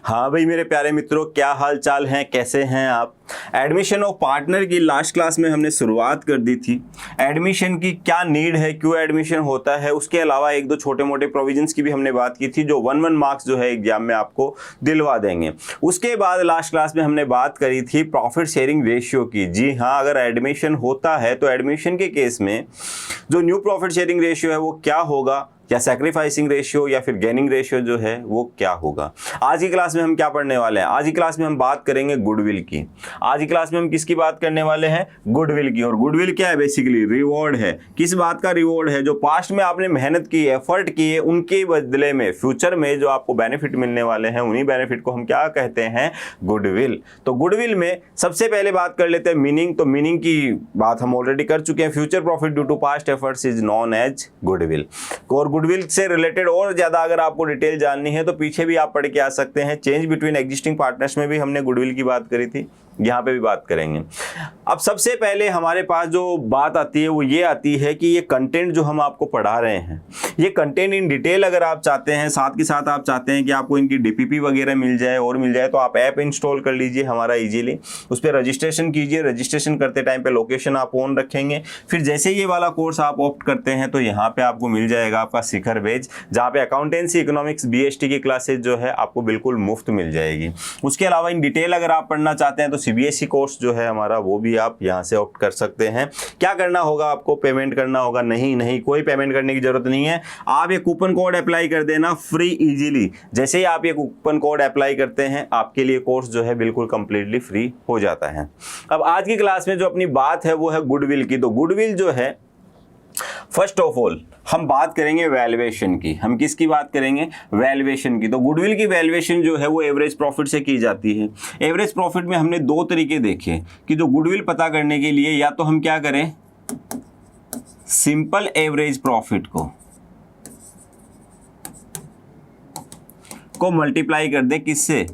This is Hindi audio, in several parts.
हाँ भाई मेरे प्यारे मित्रों, क्या हाल चाल हैं, कैसे हैं आप। एडमिशन ऑफ पार्टनर की लास्ट क्लास में हमने शुरुआत कर दी थी। एडमिशन की क्या नीड है, क्यों एडमिशन होता है, उसके अलावा एक दो छोटे मोटे प्रोविजंस की भी हमने बात की थी जो 1-1 मार्क्स जो है एग्जाम में आपको दिलवा देंगे। उसके बाद लास्ट क्लास में हमने बात करी थी प्रॉफिट शेयरिंग रेशियो की। जी हाँ, अगर एडमिशन होता है तो एडमिशन के केस में जो न्यू प्रॉफिट शेयरिंग रेशियो है वो क्या होगा, या सैक्रिफाइसिंग रेशियो या फिर गेनिंग रेशियो जो है वो क्या होगा। आज की क्लास में हम क्या पढ़ने वाले हैं, आज की क्लास में हम बात करेंगे गुडविल की। आज की क्लास में हम किसकी बात करने वाले हैं, गुडविल की। और गुडविल क्या है, बेसिकली रिवॉर्ड है। किस बात का रिवॉर्ड है, जो पास्ट में आपने मेहनत की, एफर्ट किए, उनके बदले में फ्यूचर में जो आपको बेनिफिट मिलने वाले हैं, उन्हीं बेनिफिट को हम क्या कहते हैं, गुडविल। तो गुडविल में सबसे पहले बात कर लेते हैं मीनिंग। तो मीनिंग की बात हम ऑलरेडी कर चुके हैं। Future profit due to past efforts is known as goodwill. और गुडविल से रिलेटेड और ज्यादा अगर आपको डिटेल जाननी है तो पीछे भी आप पढ़ के आ सकते हैं। चेंज बिटवीन एग्जिस्टिंग पार्टनर्स में भी हमने गुडविल की बात करी थी, यहाँ पे भी बात करेंगे। अब सबसे पहले हमारे पास जो बात आती है वो ये आती है कि ये कंटेंट जो हम आपको पढ़ा रहे हैं, ये कंटेंट इन डिटेल अगर आप चाहते हैं, साथ के साथ आप चाहते हैं कि आपको इनकी डीपीपी वगैरह मिल जाए और मिल जाए, तो आप ऐप इंस्टॉल कर लीजिए हमारा इजीली। उस पर रजिस्ट्रेशन कीजिए। रजिस्ट्रेशन करते टाइम पे लोकेशन आप ऑन रखेंगे। फिर जैसे ये वाला कोर्स आप ऑप्ट करते हैं तो यहाँ पे आपको मिल जाएगा आपका शिखर बैच, जहाँ पे अकाउंटेंसी, इकोनॉमिक्स, बीएसटी की क्लासेज जो है आपको बिल्कुल मुफ्त मिल जाएगी। उसके अलावा इन डिटेल अगर आप पढ़ना चाहते हैं तो सीबीएसई कोर्स जो है हमारा, वो भी आप यहाँ से ऑप्ट कर सकते हैं। क्या करना होगा, आपको पेमेंट करना होगा? नहीं, कोई पेमेंट करने की जरूरत नहीं है। आप ये कूपन कोड अप्लाई कर देना फ्री इजीली। जैसे ही आप ये कूपन कोड अप्लाई करते हैं, आपके लिए कोर्स जो है बिल्कुल कंप्लीटली फ्री हो जाता है। अब आज की क्लास में जो अपनी बात है वो है गुडविल की। तो गुडविल जो है, फर्स्ट ऑफ ऑल हम बात करेंगे वैल्यूएशन की। हम किसकी बात करेंगे, वैल्यूएशन की। तो गुडविल की वैल्यूएशन जो है वो एवरेज प्रॉफिट से की जाती है। एवरेज प्रॉफिट में हमने दो तरीके देखे कि जो गुडविल पता करने के लिए, या तो हम क्या करें, सिंपल एवरेज प्रॉफिट को मल्टीप्लाई कर दे किससे,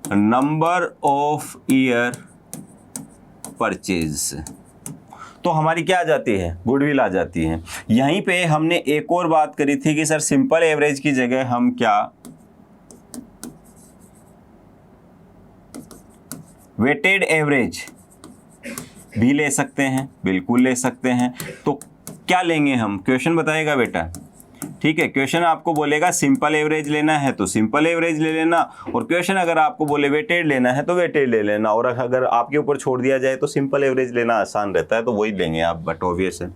नंबर ऑफ ईयर परचेज से, तो हमारी क्या आ जाती है, गुडविल आ जाती है। यहीं पे हमने एक और बात करी थी कि सर सिंपल एवरेज की जगह हम क्या वेटेड एवरेज भी ले सकते हैं, बिल्कुल ले सकते हैं। तो क्या लेंगे हम, क्वेश्चन बताएगा बेटा, ठीक है। क्वेश्चन आपको बोलेगा सिंपल एवरेज लेना है तो सिंपल एवरेज ले लेना, और क्वेश्चन अगर आपको बोले वेटेड लेना है तो वेटेड ले लेना, और अगर आपके ऊपर छोड़ दिया जाए तो सिंपल एवरेज लेना आसान रहता है तो वही लेंगे आप, बट ऑब्वियस है।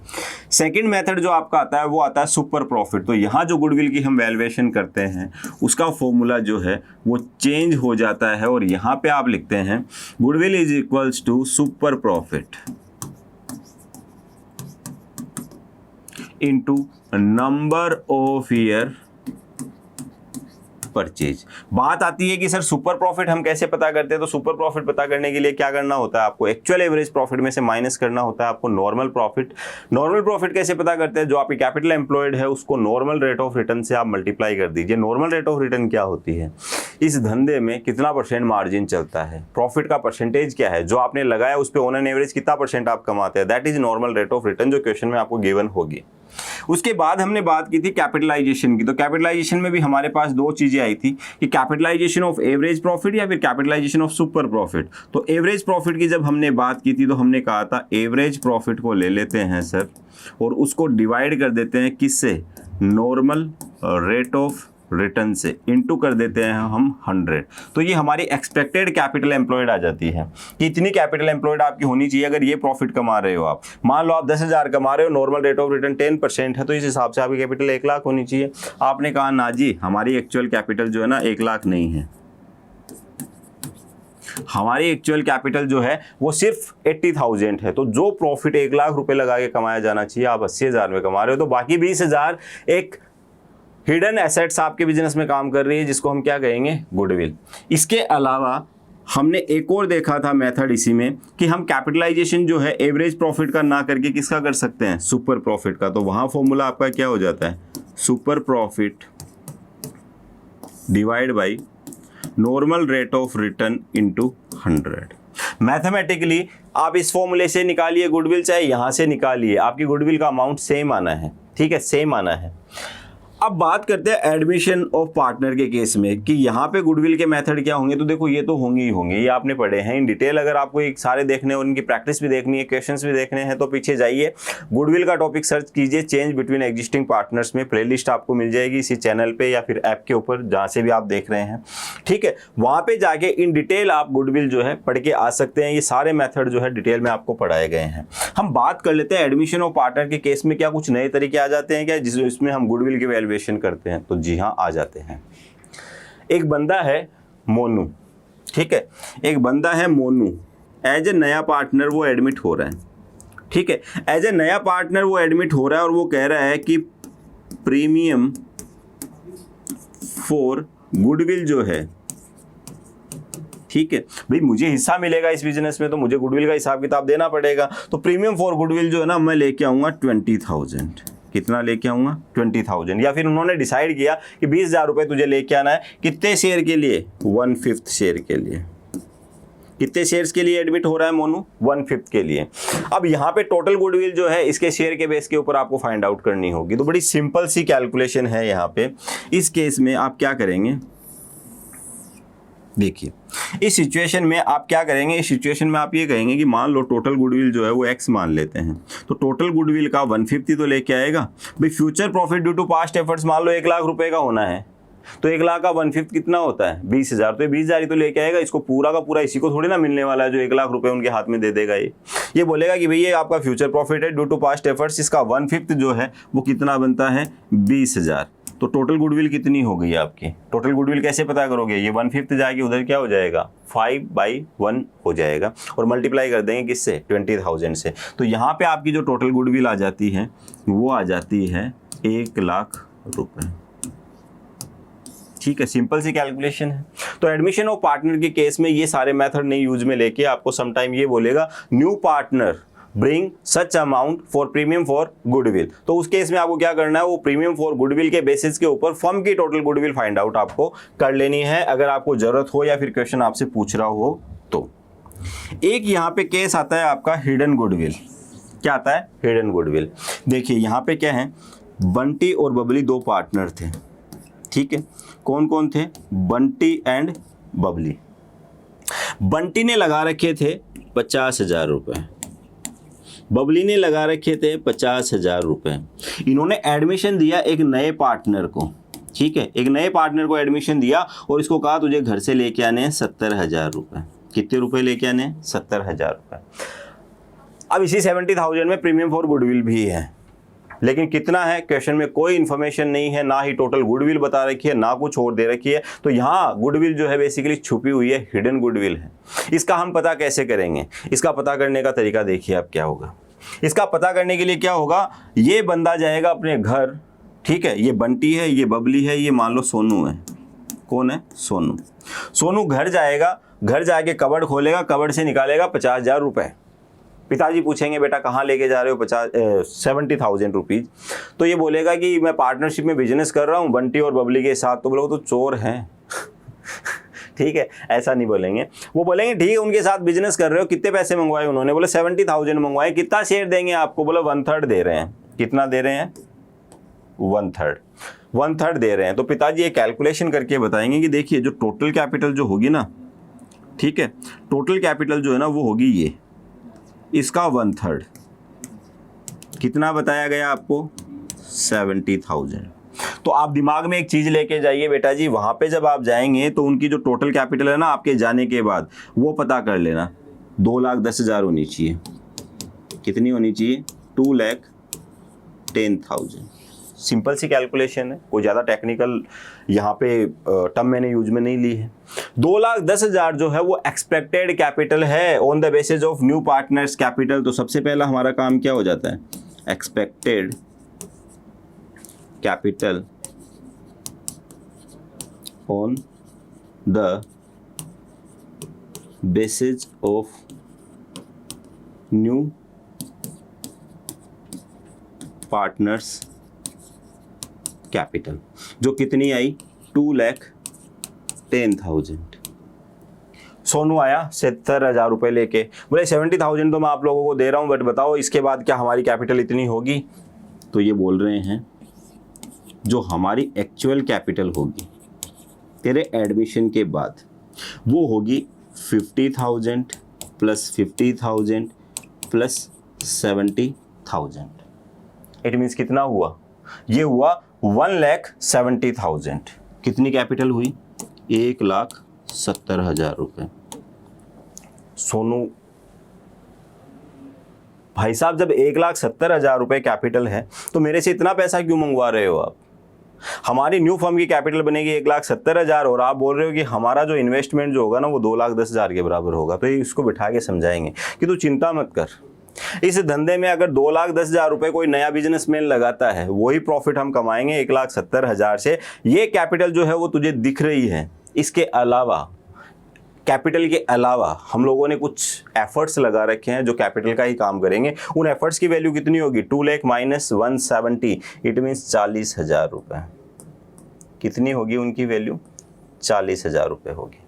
सेकंड मेथड जो आपका आता है वो आता है सुपर प्रॉफिट। तो यहाँ जो गुडविल की हम वैल्यूएशन करते हैं उसका फॉर्मूला जो है वो चेंज हो जाता है, और यहाँ पे आप लिखते हैं goodwill is equals to super profit into number of year purchase. बात आती है कि सर सुपर प्रॉफिट हम कैसे पता करते हैं। तो सुपर प्रॉफिट पता करने के लिए क्या करना होता है, आपको एक्चुअल एवरेज प्रॉफिट में से माइनस करना होता है आपको नॉर्मल प्रॉफिट। नॉर्मल प्रॉफिट कैसे पता करते हैं, जो आपकी कैपिटल एम्प्लॉयड है उसको नॉर्मल रेट ऑफ रिटर्न से आप मल्टीप्लाई कर दीजिए। नॉर्मल रेट ऑफ रिटर्न क्या होती है, इस धंधे में कितना % मार्जिन चलता है, प्रॉफिट का परसेंटेज क्या है, जो आपने लगाया उस पर ऑन एन एवरेज कितना % आप कमाते हैं, that is normal rate of return, जो क्वेश्चन में आपको गिवन होगी। उसके बाद हमने बात की थी कैपिटलाइजेशन की। तो कैपिटलाइजेशन में भी हमारे पास दो चीजें आई थी कि कैपिटलाइजेशन ऑफ एवरेज प्रॉफिट या फिर कैपिटलाइजेशन ऑफ सुपर प्रॉफिट। तो एवरेज प्रॉफिट की जब हमने बात की थी तो हमने कहा था एवरेज प्रॉफिट को ले लेते हैं सर, और उसको डिवाइड कर देते हैं किससे, नॉर्मल रेट ऑफ रिटर्न से, इनटू कर देते हैं हम 100। तो ये हमारी एक्सपेक्टेड कैपिटल एम्प्लॉयड आ जाती है कि इतनी कैपिटल एम्प्लॉयड आपकी होनी चाहिए अगर ये प्रॉफिट कमा रहे हो आप। मान लो आप 10,000 कमा रहे हो, नॉर्मल रेट ऑफ रिटर्न 10% है, तो इस हिसाब से आपकी कैपिटल 1 लाख होनी चाहिए। आपने कहा ना जी, हमारी एक्चुअल कैपिटल जो है ना 1 लाख नहीं है, हमारी एक्चुअल कैपिटल जो है वो सिर्फ 80,000 है। तो जो प्रॉफिट 1 लाख रुपए लगा के कमाया जाना चाहिए आप 80,000 में कमा रहे हो, तो बाकी 20,000 एक हिडन एसेट्स आपके बिजनेस में काम कर रही है, जिसको हम क्या कहेंगे, गुडविल। इसके अलावा हमने एक और देखा था मेथड इसी में कि हम कैपिटलाइजेशन जो है एवरेज प्रॉफिट का ना करके किसका कर सकते हैं, सुपर प्रॉफिट का। तो वहां फॉर्मूला आपका क्या हो जाता है, super profit divide by normal rate of return into 100। Mathematically आप इस फॉर्मूले से निकालिए गुडविल, चाहे यहां से निकालिए, आपकी गुडविल का अमाउंट सेम आना है, ठीक है, सेम आना है। अब बात करते हैं एडमिशन ऑफ पार्टनर के केस में कि यहाँ पे गुडविल के मेथड क्या होंगे। तो देखो ये तो होंगे ही होंगे, ये आपने पढ़े हैं इन डिटेल। अगर आपको एक सारे देखने और उनकी प्रैक्टिस भी देखनी है, क्वेश्चंस भी देखने हैं, तो पीछे जाइए, गुडविल का टॉपिक सर्च कीजिए, चेंज बिटवीन एग्जिस्टिंग पार्टनर्स में प्लेलिस्ट आपको मिल जाएगी इसी चैनल पे या फिर ऐप के ऊपर, जहाँ से भी आप देख रहे हैं, ठीक है। वहाँ पे जाके इन डिटेल आप गुडविल जो है पढ़ के आ सकते हैं। ये सारे मेथड जो है डिटेल में आपको पढ़ाए गए हैं। हम बात कर लेते हैं एडमिशन ऑफ पार्टनर के केस में क्या कुछ नए तरीके आ जाते हैं क्या, जिसमें हम गुडविल की वैल्यूएशन करते हैं। तो जी हाँ, आ जाते हैं। एक बंदा है मोनू, ठीक है, एक बंदा है मोनू, एज ए नया पार्टनर वो एडमिट हो रहा है, ठीक है। एज ए नया पार्टनर वो एडमिट हो रहा है और वो कह रहा है कि प्रीमियम फॉर गुडविल जो है, ठीक है भाई, मुझे हिस्सा मिलेगा इस बिजनेस में तो मुझे गुडविल का हिसाब किताब देना पड़ेगा। तो प्रीमियम फॉर गुडविल जो है ना, मैं लेके आऊँगा 20,000। कितना लेके आऊँगा? 20,000। या फिर उन्होंने डिसाइड किया कि 20,000 रुपये तुझे लेके आना है। कितने शेयर के लिए? 1/5 शेयर के लिए। कितने शेयर्स के लिए एडमिट हो रहा है मोनू? 1/5 के लिए। अब यहाँ पे टोटल गुडविल जो है इसके शेयर के बेस के ऊपर आपको फाइंड आउट करनी होगी। तो बड़ी सिंपल सी कैलकुलेशन है यहाँ पे। इस केस में आप क्या करेंगे, देखिए इस सिचुएशन में आप क्या करेंगे, इस सिचुएशन में आप ये कहेंगे कि मान लो टोटल गुडविल जो है वो x मान लेते हैं, तो टोटल गुडविल का 1/5 तो लेके आएगा भाई। Future profit due to past efforts मान लो 1 लाख रुपए का होना है, तो 1 लाख का 1/5 कितना होता है? 20,000। तो 20,000 ही तो लेके आएगा। इसको पूरा का पूरा इसी को थोड़ी ना मिलने वाला है जो 1 लाख रुपए उनके हाथ में दे देगा। ये बोलेगा कि भाई ये आपका फ्यूचर प्रॉफिट है ड्यू टू पास्ट एफर्ट्स, इसका 1/5 जो है वो कितना बनता है? 20,000। तो टोटल गुडविल कितनी हो गई आपकी? टोटल गुडविल कैसे पता करोगे? ये 1/5 जाके उधर क्या हो जाएगा? 5/1 हो जाएगा और मल्टीप्लाई कर देंगे किससे? 20,000 से। तो यहाँ पे आपकी जो टोटल गुडविल आ जाती है वो आ जाती है 1 लाख रुपए, ठीक है। सिंपल सी कैलकुलेशन है। तो एडमिशन ऑफ पार्टनर के केस में ये सारे मेथड नहीं यूज में लेके आपको समटाइम ये बोलेगा new partner bring such amount for premium for goodwill. तो उस केस में आपको क्या करना है, वो प्रीमियम फॉर गुडविल के बेसिस के ऊपर फर्म की टोटल गुडविल फाइंड आउट आपको कर लेनी है, अगर आपको जरूरत हो या फिर क्वेश्चन आपसे पूछ रहा हो तो। एक यहाँ पे केस आता है आपका हिडन गुडविल। क्या आता है? Hidden goodwill. देखिए यहाँ पे क्या है, बंटी और बबली 2 पार्टनर थे, ठीक है। कौन कौन थे? बंटी एंड बबली। बंटी ने लगा रखे थे 50,000 रुपये, बबली ने लगा रखे थे 50,000 रुपये। इन्होंने एडमिशन दिया एक नए पार्टनर को, ठीक है, एक नए पार्टनर को एडमिशन दिया और इसको कहा तुझे घर से लेके आने हैं 70,000 रुपये। कितने रुपए लेके आने हैं? 70,000 रुपये। अब इसी 70,000 में प्रीमियम फॉर गुडविल भी है, लेकिन कितना है क्वेश्चन में कोई इन्फॉर्मेशन नहीं है, ना ही टोटल गुडविल बता रखी है, ना कुछ और दे रखी है। तो यहाँ गुडविल जो है बेसिकली छुपी हुई है, हिडन गुडविल है। इसका हम पता कैसे करेंगे? इसका पता करने का तरीका देखिए आप क्या होगा। इसका पता करने के लिए क्या होगा, ये बंदा जाएगा अपने घर, ठीक है, ये बंटी है, ये बबली है, ये मान लो सोनू है। कौन है? सोनू। सोनू घर जाएगा, घर जाके कबर्ड खोलेगा, कबर्ड से निकालेगा 50,000 रुपये। पिताजी पूछेंगे बेटा कहाँ लेके जा रहे हो? 70,000 रुपीज़। तो ये बोलेगा कि मैं पार्टनरशिप में बिजनेस कर रहा हूँ बंटी और बबली के साथ। तो बोलोगे तो चोर हैं ठीक है, ऐसा नहीं बोलेंगे। वो बोलेंगे ठीक है उनके साथ बिजनेस कर रहे हो, कितने पैसे मंगवाए? उन्होंने बोले 70,000 मंगवाए। कितना शेयर देंगे आपको? बोला 1/3 दे रहे हैं। कितना दे रहे हैं? 1/3 दे रहे हैं। तो पिताजी ये कैलकुलेशन करके बताएंगे कि देखिए जो टोटल कैपिटल जो होगी ना, ठीक है, टोटल कैपिटल जो है ना वो होगी ये, इसका 1/3 कितना बताया गया आपको? 70,000। तो आप दिमाग में एक चीज लेके जाइए बेटा जी, वहां पे जब आप जाएंगे तो उनकी जो टोटल कैपिटल है ना आपके जाने के बाद, वो पता कर लेना। 2,10,000 होनी चाहिए। कितनी होनी चाहिए? 2,10,000। सिंपल सी कैलकुलेशन है, कोई ज़्यादा टेक्निकल यहाँ पे टर्म मैंने यूज में नहीं ली है। 2,10,000 जो है वो एक्सपेक्टेड कैपिटल है on the basis of new partners capital. तो सबसे पहला हमारा काम क्या हो जाता है? Expected capital on the basis of new partners capital, जो कितनी आई? 2,10,000। सोनू आया 70,000 रुपये लेके, बोले 70,000 तो मैं आप लोगों को दे रहा हूँ, बट बताओ इसके बाद क्या हमारी कैपिटल इतनी होगी? तो ये बोल रहे हैं जो हमारी एक्चुअल कैपिटल होगी तेरे एडमिशन के बाद, वो होगी 50,000 प्लस 50,000 प्लस 70,000। इट मीन्स कितना हुआ? ये हुआ 1,70,000। कितनी कैपिटल हुई? 1,70,000 रुपये। सोनू भाई साहब, जब 1,70,000 रुपये कैपिटल है तो मेरे से इतना पैसा क्यों मंगवा रहे हो आप? हमारी न्यू फर्म की कैपिटल बनेगी 1,70,000 और आप बोल रहे हो कि हमारा जो इन्वेस्टमेंट जो होगा ना वो 2,10,000 के बराबर होगा। तो ये इसको बिठा के समझाएंगे कि तू चिंता मत कर, इस धंधे में अगर 2,10,000 रुपए कोई नया बिजनेसमैन लगाता है वही प्रॉफिट हम कमाएंगे 1,70,000 से। ये कैपिटल जो है वो तुझे दिख रही है। इसके अलावा, कैपिटल के अलावा हम लोगों ने कुछ एफर्ट्स लगा रखे हैं जो कैपिटल का ही काम करेंगे। उन एफर्ट्स की वैल्यू कितनी होगी? 2 लाख माइनस 170, इट मीन्स 40,000 रुपये। कितनी होगी उनकी वैल्यू? 40,000 रुपये होगी।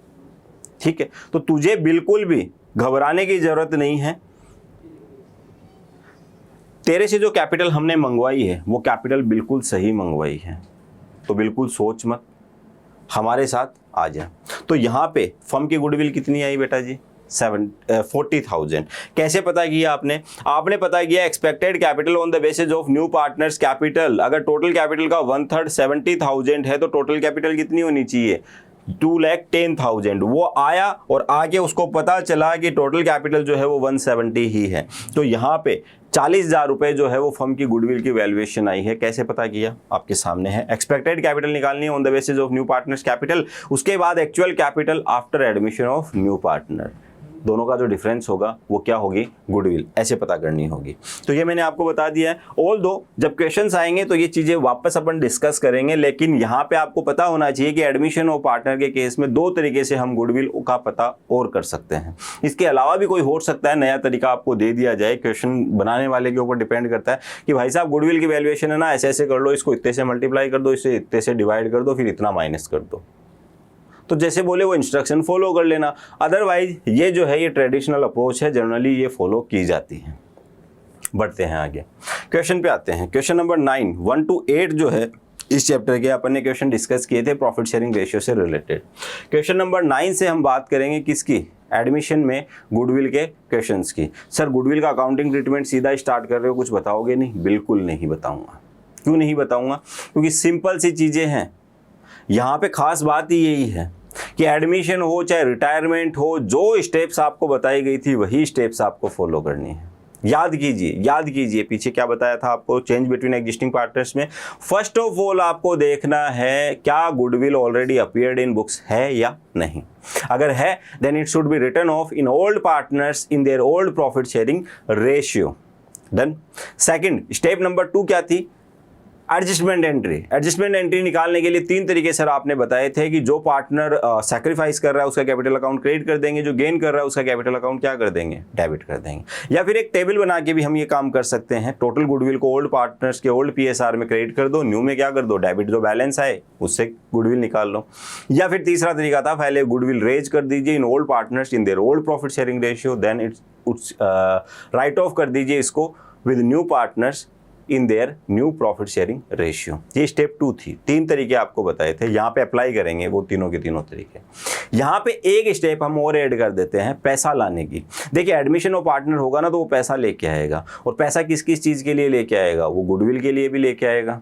ठीक है, तो तुझे बिल्कुल भी घबराने की जरूरत नहीं है। तेरे से जो कैपिटल हमने मंगवाई है वो कैपिटल बिल्कुल सही मंगवाई है, तो बिल्कुल सोच मत, हमारे साथ आ जा। तो यहाँ पे फर्म की गुडविल कितनी आई बेटा जी? 40,000। कैसे पता किया आपने? आपने पता किया expected capital on the basis of new partners capital. अगर टोटल कैपिटल का 1/3 70,000 है तो टोटल कैपिटल कितनी होनी चाहिए? 2,10,000। वो आया और आगे उसको पता चला कि टोटल कैपिटल जो है वो 170 ही है, तो यहाँ पे 40,000 रुपये जो है वो फर्म की गुडविल की वैल्यूएशन आई है। कैसे पता किया? आपके सामने है। एक्सपेक्टेड कैपिटल निकालनी है on the basis of new partners capital, उसके बाद actual capital after admission of new partner. दोनों का जो डिफरेंस होगा वो क्या होगी? गुडविल। ऐसे पता करनी होगी। तो ये मैंने आपको बता दिया है। ऑल्दो जब क्वेश्चंस आएंगे तो ये चीज़ें वापस अपन डिस्कस करेंगे, लेकिन यहाँ पे आपको पता होना चाहिए कि एडमिशन ऑफ पार्टनर के केस में 2 तरीके से हम गुडविल का पता और कर सकते हैं। इसके अलावा भी कोई हो सकता है नया तरीका आपको दे दिया जाए, क्वेश्चन बनाने वाले के ऊपर डिपेंड करता है कि भाई साहब गुडविल की वैल्यूएशन है ना, ऐसे ऐसे कर लो, इसको इतने से मल्टीप्लाई कर दो, इसे इतने से डिवाइड कर दो, फिर इतना माइनस कर दो। तो जैसे बोले वो इंस्ट्रक्शन फॉलो कर लेना। अदरवाइज ये जो है ये ट्रेडिशनल अप्रोच है, जनरली ये फॉलो की जाती है। बढ़ते हैं आगे, क्वेश्चन पे आते हैं। क्वेश्चन नंबर 9, 1 to 8 जो है इस चैप्टर के अपन ने क्वेश्चन डिस्कस किए थे प्रॉफिट शेयरिंग रेशियो से रिलेटेड। क्वेश्चन नंबर 9 से हम बात करेंगे किसकी? एडमिशन में गुडविल के क्वेश्चंस की। सर गुडविल का अकाउंटिंग ट्रीटमेंट सीधा स्टार्ट कर रहे हो, कुछ बताओगे नहीं? बिल्कुल नहीं बताऊंगा। क्यों नहीं बताऊंगा? क्योंकि सिंपल सी चीज़ें हैं। यहाँ पे खास बात ही यही है कि एडमिशन हो चाहे रिटायरमेंट हो, जो स्टेप्स आपको बताई गई थी वही स्टेप्स आपको फॉलो करनी है। याद कीजिए पीछे क्या बताया था आपको चेंज बिटवीन एग्जिस्टिंग पार्टनर्स में। फर्स्ट ऑफ ऑल आपको देखना है क्या goodwill already appeared in books है या नहीं। अगर है then it should be written off in old partners in their old profit sharing ratio. Done. Second step number 2 क्या थी? Adjustment entry. एडजस्टमेंट एंट्री निकालने के लिए 3 तरीके सर आपने बताए थे कि जो पार्टनर सैक्रिफाइस कर रहा है उसका कैपिटल अकाउंट क्रेडिट कर देंगे, जो गेन कर रहा है उसका कैपिटल अकाउंट क्या कर देंगे? डेबिट कर देंगे। या फिर एक टेबल बना के भी हम ये काम कर सकते हैं। टोटल गुडविल को ओल्ड पार्टनर्स के ओल्ड पीएसआर में क्रेडिट कर दो, न्यू में क्या कर दो? डेबिट। जो बैलेंस आए उससे गुडविल निकाल लो। या फिर तीसरा तरीका था पहले गुडविल रेज कर दीजिए in old partners in their old profit sharing ratio, then it's write off कर दीजिए इसको with new partners in their new profit sharing ratio. ये स्टेप 2 थी। 3 तरीके आपको बताए थे, यहाँ पे अप्लाई करेंगे वो तीनों के तीनों तरीके। यहाँ पे एक स्टेप हम और ऐड कर देते हैं, पैसा लाने की। देखिए एडमिशन ऑफ पार्टनर होगा ना तो वो पैसा लेके आएगा, और पैसा किस किस चीज़ के लिए लेके आएगा? वो गुडविल के लिए भी लेके आएगा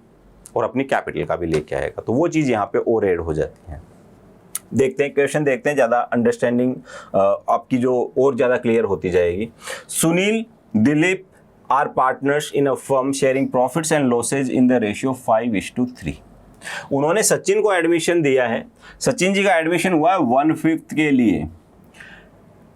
और अपनी कैपिटल का भी लेके आएगा। तो वो चीज़ यहाँ पे और ऐड हो जाती है। देखते हैं क्वेश्चन, देखते हैं, ज़्यादा अंडरस्टैंडिंग आपकी जो और ज़्यादा क्लियर होती जाएगी। Sunil, Dilip are partners in a firm sharing profits and losses in the ratio 5:3। उन्होंने सचिन को एडमिशन दिया है। सचिन जी का एडमिशन हुआ है 1/5 के लिए।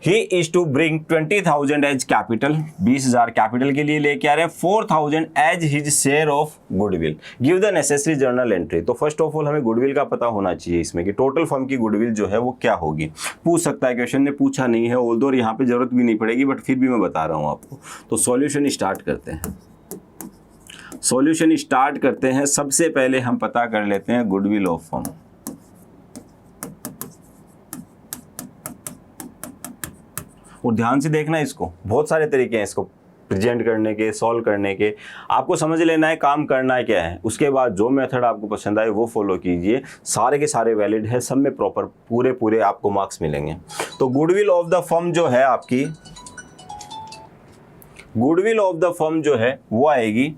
He is to bring 20,000 as capital, 20,000 capital के लिए लेके आ रहे हैं, 4,000 as his share of goodwill. Give the necessary journal entry. तो फर्स्ट ऑफ ऑल हमें गुडविल का पता होना चाहिए इसमें कि टोटल फर्म की गुडविल जो है वो क्या होगी। पूछ सकता है, क्वेश्चन ने पूछा नहीं है, ऑल्दो यहाँ पे जरूरत भी नहीं पड़ेगी, बट फिर भी मैं बता रहा हूँ आपको। तो सॉल्यूशन स्टार्ट करते हैं। सॉल्यूशन स्टार्ट करते हैं। सबसे पहले हम पता कर लेते हैं गुडविल ऑफ फर्म। और ध्यान से देखना इसको, बहुत सारे तरीके हैं इसको प्रेजेंट करने के, सॉल्व करने के। आपको समझ लेना है काम करना क्या है, उसके बाद जो मेथड आपको पसंद आए वो फॉलो कीजिए। सारे के सारे वैलिड है, सब में प्रॉपर पूरे आपको मार्क्स मिलेंगे। तो गुडविल ऑफ द फर्म जो है आपकी, गुडविल ऑफ द फर्म जो है वो आएगी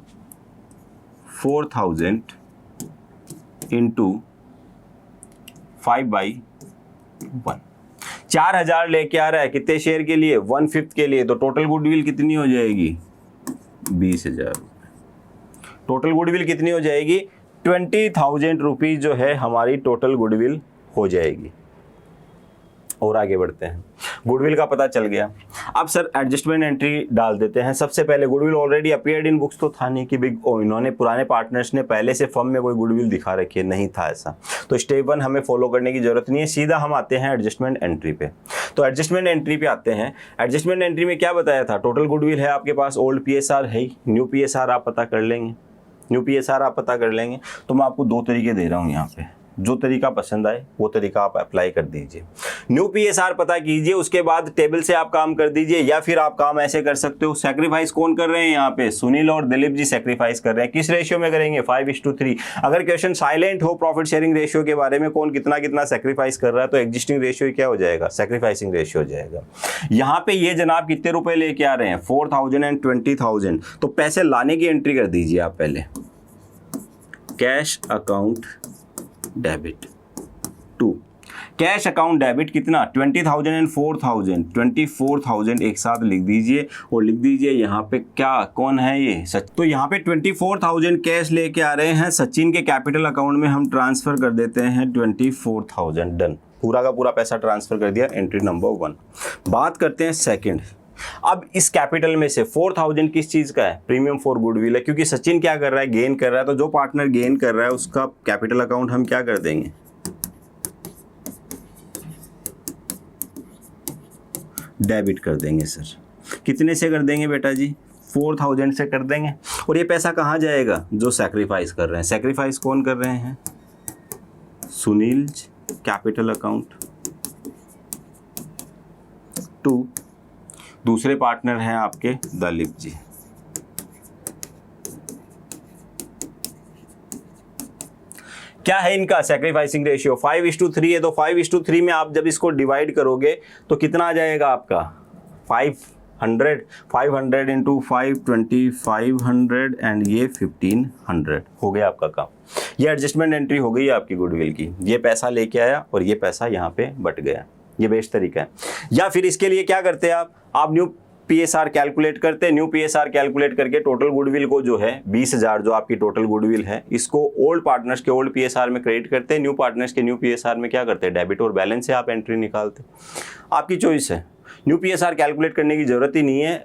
4000 इंटू 5/1। 4000 लेके आ रहा है कितने शेयर के लिए, 1/5 के लिए। तो टोटल गुडविल कितनी हो जाएगी, 20,000। टोटल गुडविल कितनी हो जाएगी, 20,000 रुपीज जो है हमारी टोटल गुडविल हो जाएगी। और आगे बढ़ते हैं, गुडविल का पता चल गया। अब सर एडजस्टमेंट एंट्री डाल देते हैं। सबसे पहले goodwill already appeared in books तो था नहीं कि बिग इन्होंने पुराने पार्टनर्स ने पहले से फर्म में कोई गुडविल दिखा रखी है, नहीं था ऐसा। तो स्टेप 1 हमें फॉलो करने की जरूरत नहीं है, सीधा हम आते हैं एडजस्टमेंट एंट्री पे। तो एडजस्टमेंट एंट्री पे आते हैं। एडजस्टमेंट एंट्री में क्या बताया था, टोटल गुडविल है आपके पास, ओल्ड PSR है ही, न्यू PSR आप पता कर लेंगे। न्यू PSR आप पता कर लेंगे। तो मैं आपको 2 तरीके दे रहा हूँ यहाँ पे, जो तरीका पसंद आए वो तरीका आप अप्लाई कर दीजिए। न्यू PSR पता कीजिए, उसके बाद टेबल से आप काम कर दीजिए, या फिर आप काम ऐसे कर सकते हो। सेक्रीफाइस कौन कर रहे हैं यहाँ पे, सुनील और दिलीप जी सेक्रीफाइस कर रहे हैं। किस रेशियो में करेंगे, 5:3। अगर क्वेश्चन साइलेंट हो प्रॉफिट शेयरिंग रेशियो के बारे में, कौन कितना कितना सेक्रीफाइस कर रहा है, तो एग्जिस्टिंग रेशियो क्या हो जाएगा, सेक्रीफाइसिंग रेशियो हो जाएगा। यहाँ पे ये जनाब कितने रुपए लेके आ रहे हैं, 4,000 एंड 20,000। तो पैसे लाने की एंट्री कर दीजिए आप पहले, cash account debit to cash account debit कितना, 20,000 एंड 4,000, 24,000 एक साथ लिख दीजिए। और लिख दीजिए यहाँ पे क्या, कौन है ये, सच। तो यहाँ पे 24,000 कैश लेके आ रहे हैं, सचिन के कैपिटल अकाउंट में हम ट्रांसफर कर देते हैं 24,000। डन, पूरा का पूरा पैसा ट्रांसफर कर दिया, एंट्री नंबर 1। बात करते हैं सेकेंड। अब इस कैपिटल में से 4,000 किस चीज का है, प्रीमियम फॉर गुडविल है, क्योंकि सचिन क्या कर रहा है, गेन कर रहा है। तो जो पार्टनर गेन कर रहा है उसका कैपिटल अकाउंट हम क्या कर देंगे, डेबिट कर देंगे। सर कितने से कर देंगे बेटा जी, 4,000 से कर देंगे। और ये पैसा कहाँ जाएगा, जो सैक्रिफाइस कर रहे हैं। सैक्रिफाइस कौन कर रहे हैं, सुनील कैपिटल अकाउंट टू, दूसरे पार्टनर हैं आपके दिलीप जी। क्या है इनका सेक्रीफाइसिंग रेशियो, 5:3 है। तो 5:3 में आप जब इसको डिवाइड करोगे तो कितना आ जाएगा आपका, 500 इंटू 5, 2500 एंड ये 1500 हो गया आपका काम। ये एडजस्टमेंट एंट्री हो गई आपकी गुडविल की। ये पैसा लेके आया और ये पैसा यहाँ पे बट गया, ये बेस्ट तरीका है। या फिर इसके लिए क्या करते हैं आप न्यू PSR कैलकुलेट करते हैं। न्यू PSR कैलकुलेट करके टोटल गुडविल को जो है 20,000 जो आपकी टोटल गुडविल है, इसको ओल्ड पार्टनर्स के ओल्ड PSR में क्रेडिट करते हैं, न्यू पार्टनर्स के न्यू PSR में क्या करते हैं, डेबिट। और बैलेंस से आप एंट्री निकालते हैं, आपकी चॉइस है। न्यू PSR कैलकुलेट करने की जरूरत ही नहीं है,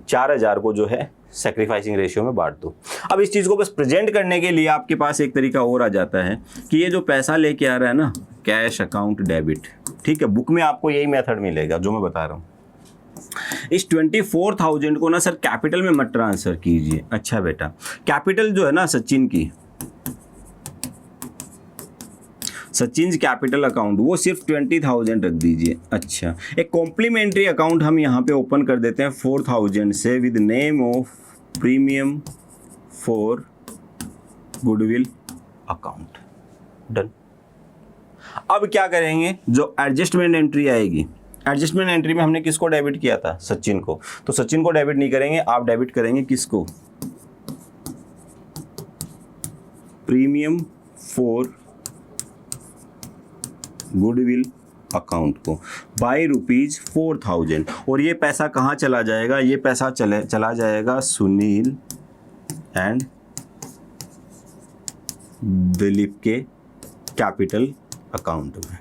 4,000 को जो है सेक्रीफाइसिंग रेशियो में बांट दो। अब इस चीज़ को बस प्रेजेंट करने के लिए आपके पास एक तरीका और आ जाता है कि ये जो पैसा लेके आ रहा है ना, कैश अकाउंट डेबिट, ठीक है। बुक में आपको यही मेथड मिलेगा जो मैं बता रहा हूँ। इस 24,000 को ना सर कैपिटल में मत ट्रांसफर कीजिए। अच्छा बेटा, कैपिटल जो है ना सचिन की, सचिन कैपिटल अकाउंट, वो सिर्फ 20,000 रख दीजिए। अच्छा, एक कॉम्प्लीमेंट्री अकाउंट हम यहाँ पे ओपन कर देते हैं 4,000 से, with name of premium for goodwill account. Done. अब क्या करेंगे, जो एडजस्टमेंट एंट्री आएगी, एडजस्टमेंट एंट्री में हमने किसको डेबिट किया था, सचिन को। तो सचिन को डेबिट नहीं करेंगे, आप डेबिट करेंगे किसको, प्रीमियम फॉर गुडविल अकाउंट को बाई ₹4,000। और ये पैसा कहाँ चला जाएगा, ये पैसा चला जाएगा सुनील एंड दिलीप के कैपिटल अकाउंट में।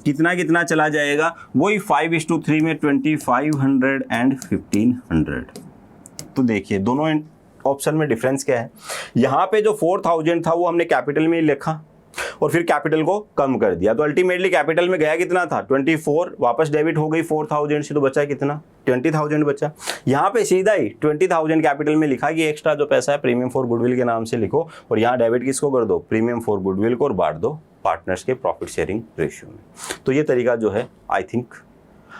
कितना कितना चला जाएगा, वही 5:3 में 2500 एंड 1500। तो देखिए दोनों ऑप्शन में डिफरेंस क्या है। यहाँ पे जो 4,000 था वो हमने कैपिटल में ही लिखा और फिर कैपिटल को कम कर दिया, तो अल्टीमेटली कैपिटल में गया कितना था, 24, वापस डेबिट हो गई 4,000 से, तो बचा कितना, 20,000 बचा। यहाँ पे सीधा ही 20,000 कैपिटल में लिखा कि एक्स्ट्रा जो पैसा है प्रीमियम फॉर गुडविल के नाम से लिखो, और यहाँ डेबिट किसको कर दो, प्रीमियम फॉर गुडविल को, और बांट दो पार्टनर्स के प्रॉफिट शेयरिंग रेशियो में। तो ये तरीका जो है आई थिंक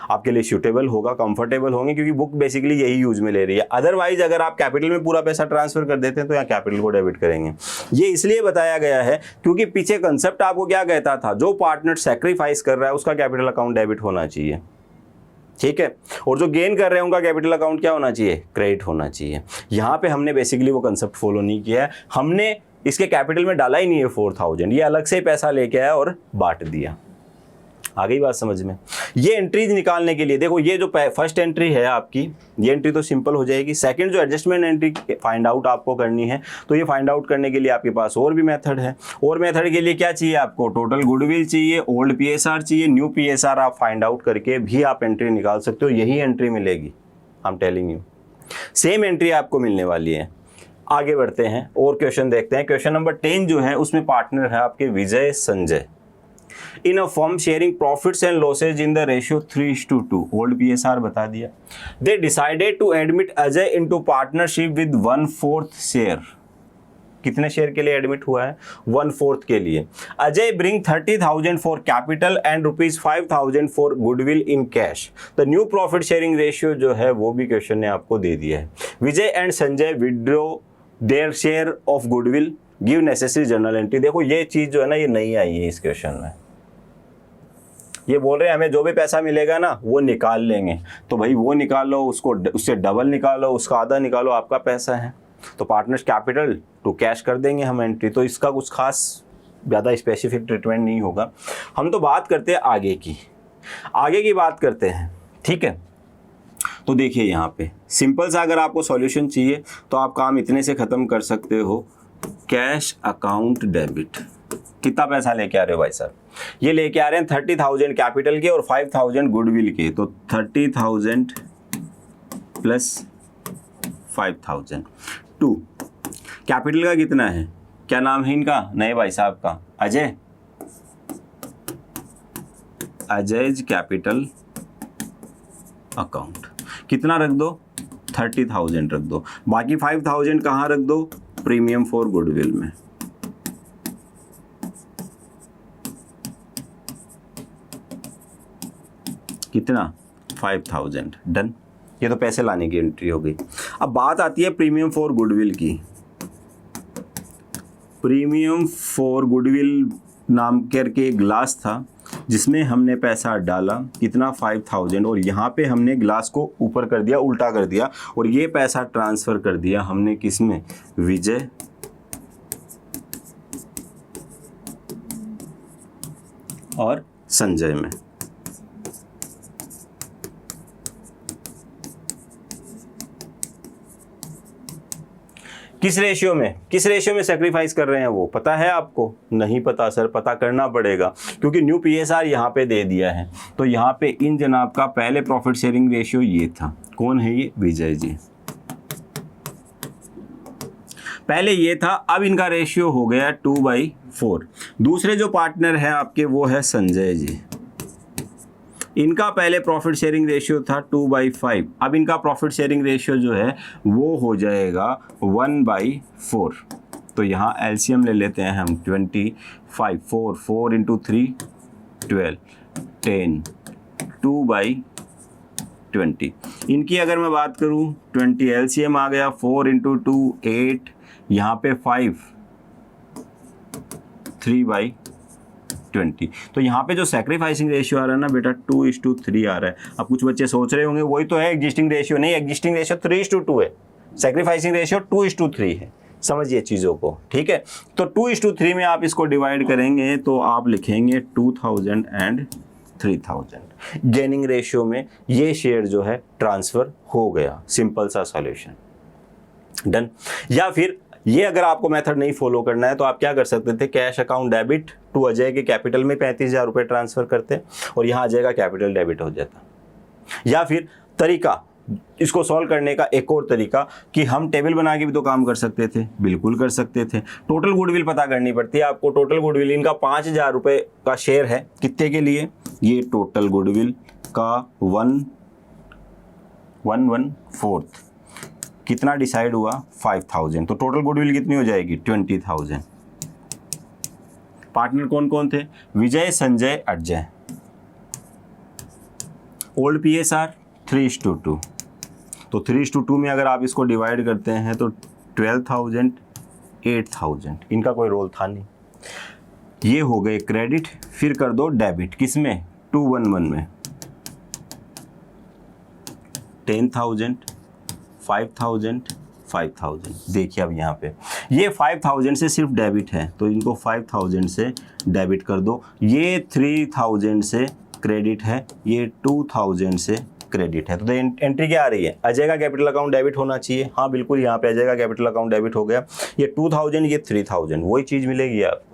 आपके लिए सूटेबल होगा, कंफर्टेबल होंगे, क्योंकि बुक बेसिकली यही यूज में ले रही है। अदरवाइज अगर आप कैपिटल में पूरा पैसा ट्रांसफर कर देते हैं तो यहाँ कैपिटल को डेबिट करेंगे। ये इसलिए बताया गया है क्योंकि पीछे कंसेप्ट आपको क्या कहता था, जो पार्टनर सेक्रीफाइस कर रहा है उसका कैपिटल अकाउंट डेबिट होना चाहिए, ठीक है, और जो गेन कर रहे हैं उनका कैपिटल अकाउंट क्या होना चाहिए, क्रेडिट होना चाहिए। यहाँ पे हमने बेसिकली वो कंसेप्ट फॉलो नहीं किया है, हमने इसके कैपिटल में डाला ही नहीं है 4000, ये अलग से पैसा लेके आया और बांट दिया। आ गई बात समझ में। ये एंट्रीज निकालने के लिए देखो, ये जो फर्स्ट एंट्री है आपकी, ये एंट्री तो सिंपल हो जाएगी। सेकंड जो एडजस्टमेंट एंट्री फाइंड आउट आपको करनी है, तो ये फाइंड आउट करने के लिए आपके पास और भी मेथड है। और मेथड के लिए क्या चाहिए आपको, टोटल गुडविल चाहिए, ओल्ड पीएसआर चाहिए, न्यू पीएसआर आप फाइंड आउट करके भी आप एंट्री निकाल सकते हो। यही एंट्री मिलेगी, I am telling you, same entry आपको मिलने वाली है। आगे बढ़ते हैं और क्वेश्चन देखते हैं। क्वेश्चन नंबर 10 जो है उसमें पार्टनर है आपके Vijay Sanjay. In a firm sharing profits and losses in the ratio 3:2, old PSR बता दिया। They decided to admit Ajay into partnership with 1/4 share. कितने शेयर के लिए एडमिट हुआ है, 1/4 के लिए। Ajay bring 30,000 for capital and ₹5,000 for goodwill in cash. The new profit sharing ratio जो है वो भी क्वेश्चन ने आपको दे दिया है। Vijay and Sanjay withdraw their share of goodwill, give necessary journal entry. देखो ये चीज जो है ना, ये नहीं आई है इस क्वेश्चन में। ये बोल रहे हैं हमें जो भी पैसा मिलेगा ना वो निकाल लेंगे, तो भाई वो निकालो, उसको उससे डबल निकालो, उसका आधा निकालो, आपका पैसा है। तो पार्टनर्स कैपिटल टू कैश कर देंगे हम एंट्री, तो इसका कुछ खास ज़्यादा स्पेसिफिक ट्रीटमेंट नहीं होगा। हम तो बात करते हैं आगे की बात करते हैं, ठीक है। तो देखिए यहाँ पे सिंपल सा अगर आपको सॉल्यूशन चाहिए तो आप काम इतने से ख़त्म कर सकते हो, कैश अकाउंट डेबिट। कितना पैसा लेके आ रहे हो भाई साहब, ये लेके आ रहे हैं 30,000 कैपिटल के और 5,000 गुडविल के, तो 30,000 प्लस 5,000 2। कैपिटल का कितना है, क्या नाम है इनका, नए भाई साहब का, अजय, अजयज कैपिटल अकाउंट। कितना रख दो, 30,000 रख दो, बाकी 5,000 कहाँ रख दो, प्रीमियम फॉर गुडविल में। कितना, 5,000, डन। ये तो पैसे लाने की एंट्री हो गई। अब बात आती है प्रीमियम फॉर गुडविल की। प्रीमियम फॉर गुडविल नाम करके एक ग्लास था जिसमें हमने पैसा डाला, कितना, 5,000, और यहाँ पे हमने ग्लास को ऊपर कर दिया, उल्टा कर दिया, और ये पैसा ट्रांसफ़र कर दिया हमने किस में, विजय और संजय में। किस रेशियो में सेक्रीफाइस कर रहे हैं वो पता है आपको, नहीं पता सर, पता करना पड़ेगा क्योंकि न्यू पीएसआर यहाँ पे दे दिया है। तो यहाँ पे इन जनाब का पहले प्रॉफिट शेयरिंग रेशियो ये था, कौन है ये, विजय जी, पहले ये था, अब इनका रेशियो हो गया 2/4। दूसरे जो पार्टनर है आपके वो है संजय जी, इनका पहले प्रॉफिट शेयरिंग रेशियो था 2/5, अब इनका प्रॉफिट शेयरिंग रेशियो जो है वो हो जाएगा 1/4। तो यहाँ एलसीएम ले लेते हैं हम, 25, 4 × 3 12, 10, 2/20। इनकी अगर मैं बात करूँ 20 एलसीएम आ गया, 4 × 2 8, यहाँ पे 5, 3/20। तो यहाँ पे जो सेक्रीफाइसिंग रेशियो आ रहा है ना बेटा 2:3 आ रहा है। अब कुछ बच्चे सोच रहे होंगे वही तो है एग्जिस्टिंग रेशियो, नहीं, एग्जिस्टिंग रेशियो 3:2 है, सेक्रीफाइसिंग रेशियो 2:3 है। समझिए चीज़ों को, ठीक है। तो 2:3 में आप इसको डिवाइड करेंगे तो आप लिखेंगे 2,000 एंड 3,000। गेनिंग रेशियो में ये शेयर जो है ट्रांसफ़र हो गया, सिंपल सा सॉल्यूशन, डन। या फिर ये अगर आपको मेथड नहीं फॉलो करना है तो आप क्या कर सकते थे, cash account debit to Ajay के कैपिटल में 35,000 रुपये ट्रांसफ़र करते और यहाँ अजय का कैपिटल डेबिट हो जाता। या फिर तरीका इसको सॉल्व करने का एक और तरीका कि हम टेबल बना के भी तो काम कर सकते थे, बिल्कुल कर सकते थे। टोटल गुडविल पता करनी पड़ती है आपको। टोटल गुडविल इनका 5,000 रुपये का शेयर है, कितने के लिए, ये टोटल गुडविल का 1/4 कितना डिसाइड हुआ, 5,000। तो टोटल गुडविल कितनी हो जाएगी, 20,000। पार्टनर कौन कौन थे, विजय, संजय, अजय। ओल्ड PSR 3:2, तो 3:2 में अगर आप इसको डिवाइड करते हैं तो 12,000 8,000, इनका कोई रोल था नहीं। ये हो गए क्रेडिट, फिर कर दो डेबिट, किसमें 211 में 10,000 5,000 5,000। देखिए अब यहाँ पे ये 5,000 से सिर्फ डेबिट है, तो इनको 5,000 से डेबिट कर दो। ये 3,000 से क्रेडिट है, ये 2,000 से क्रेडिट है। तो एंट्री क्या आ रही है, अजय का कैपिटल अकाउंट डेबिट होना चाहिए। हाँ बिल्कुल, यहाँ पे अजय का कैपिटल अकाउंट डेबिट हो गया। ये 2,000, ये 3,000, वही चीज़ मिलेगी आपको।